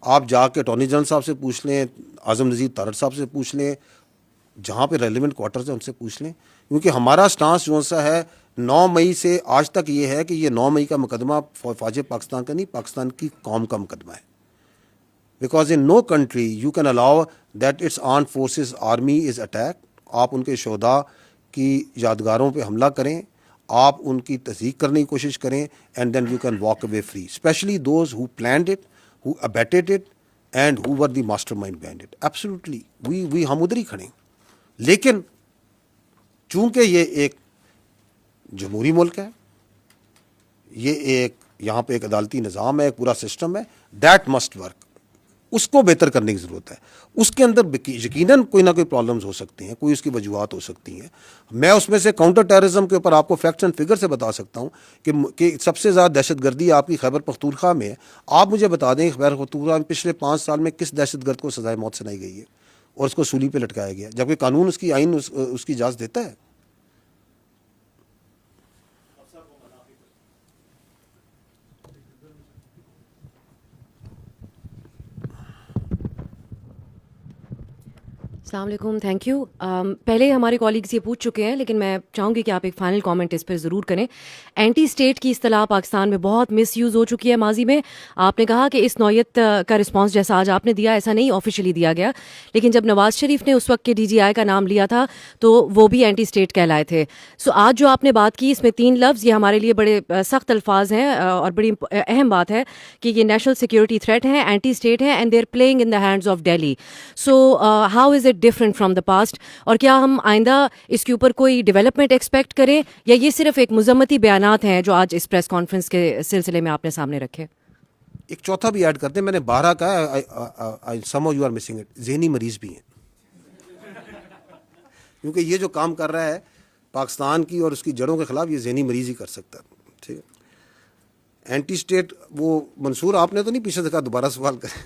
آپ جا کے اٹارنی جنرل صاحب سے پوچھ لیں, اعظم نذیر تارڑ صاحب سے پوچھ لیں, جہاں پہ ریلیونٹ کوارٹرز ہیں ان سے پوچھ لیں. کیونکہ ہمارا سٹانس جو سا ہے 9 مئی سے آج تک یہ ہے کہ یہ 9 مئی کا مقدمہ فوج پاکستان کا نہیں, پاکستان کی قوم کا مقدمہ ہے. because in no country you can allow that its armed forces army is attacked. آپ ان کے شہداء کی یادگاروں پہ حملہ کریں, آپ ان کی تصدیق کرنے کی کوشش کریں, and then you can walk away free, especially those who planned it, who abetted it, and who were the mastermind behind it. Absolutely we ہم ادھر ہی کھڑے ہیں. لیکن چونکہ یہ ایک جمہوری ملک ہے, یہ ایک یہاں پہ ایک عدالتی نظام ہے, ایک پورا سسٹم ہے, دیٹ مسٹ ورک. اس کو بہتر کرنے کی ضرورت ہے. اس کے اندر یقیناً کوئی نہ کوئی پرابلمز ہو سکتی ہیں, کوئی اس کی وجوہات ہو سکتی ہیں. میں اس میں سے کاؤنٹر ٹیررزم کے اوپر آپ کو فیکٹس اینڈ فگر سے بتا سکتا ہوں کہ سب سے زیادہ دہشت گردی آپ کی خیبر پختونخوا میں ہے. آپ مجھے بتا دیں خیبر پختونخوا میں پچھلے 5 سال میں کس دہشت گرد کو سزائے موت سنائی گئی ہے اور اس کو سولی پہ لٹکایا گیا, جبکہ قانون اس کی آئین اس کی اجازت دیتا ہے. السلام علیکم, تھینک یو. پہلے ہمارے کالیگز یہ پوچھ چکے ہیں, لیکن میں چاہوں گی کہ آپ ایک فائنل کامنٹ اس پہ ضرور کریں. اینٹی اسٹیٹ کی اصطلاح پاکستان میں بہت مس یوز ہو چکی ہے ماضی میں. آپ نے کہا کہ اس نوعیت کا رسپانس جیسا آج آپ نے دیا ایسا نہیں آفیشلی دیا گیا, لیکن جب نواز شریف نے اس وقت کے ڈی جی آئی کا نام لیا تھا تو وہ بھی اینٹی اسٹیٹ کہلائے تھے. سو آج جو آپ نے بات کی اس میں 3 لفظ, یہ ہمارے لیے بڑے سخت الفاظ ہیں اور بڑی اہم بات ہے کہ یہ نیشنل سیکورٹی تھریٹ ہیں, اینٹی اسٹیٹ ہیں, and they are playing in the hands of Delhi. So how is it different from the past, اور کیا ہم آئندہ اس کے اوپر کوئی ڈیولپمنٹ ایکسپیکٹ کریں, یا یہ صرف ایک مذمتی بیانات ہیں جو آج اس پریس کانفرنس کے سلسلے میں آپ نے سامنے رکھے؟ ایک چوتھا بھی ایڈ کرتے ہیں, میں نے 12 کہا, some of you are missing it, ذہنی مریض بھی ہیں. کیونکہ یہ جو کام کر رہا ہے پاکستان کی اور اس کی جڑوں کے خلاف, یہ ذہنی مریض ہی کر سکتا ہے. ٹھیک ہے, اینٹی اسٹیٹ وہ منصور آپ نے تو نہیں پیچھے سے کہا دوبارہ سوال کریں.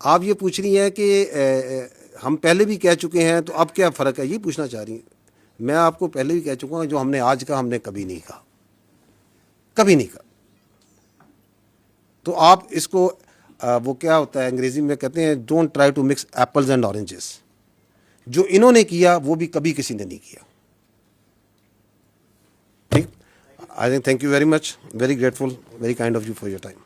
آپ یہ پوچھ رہی ہیں کہ ہم پہلے بھی کہہ چکے ہیں تو اب کیا فرق ہے, یہ پوچھنا چاہ رہی ہیں. میں آپ کو پہلے بھی کہہ چکا ہوں, جو ہم نے آج کہا ہم نے کبھی نہیں کہا, کبھی نہیں کہا. تو آپ اس کو وہ کیا ہوتا ہے انگریزی میں کہتے ہیں don't try to mix apples and oranges. جو انہوں نے کیا وہ بھی کبھی کسی نے نہیں کیا. ٹھیک, I think thank you very much, very grateful, very kind of you for your time.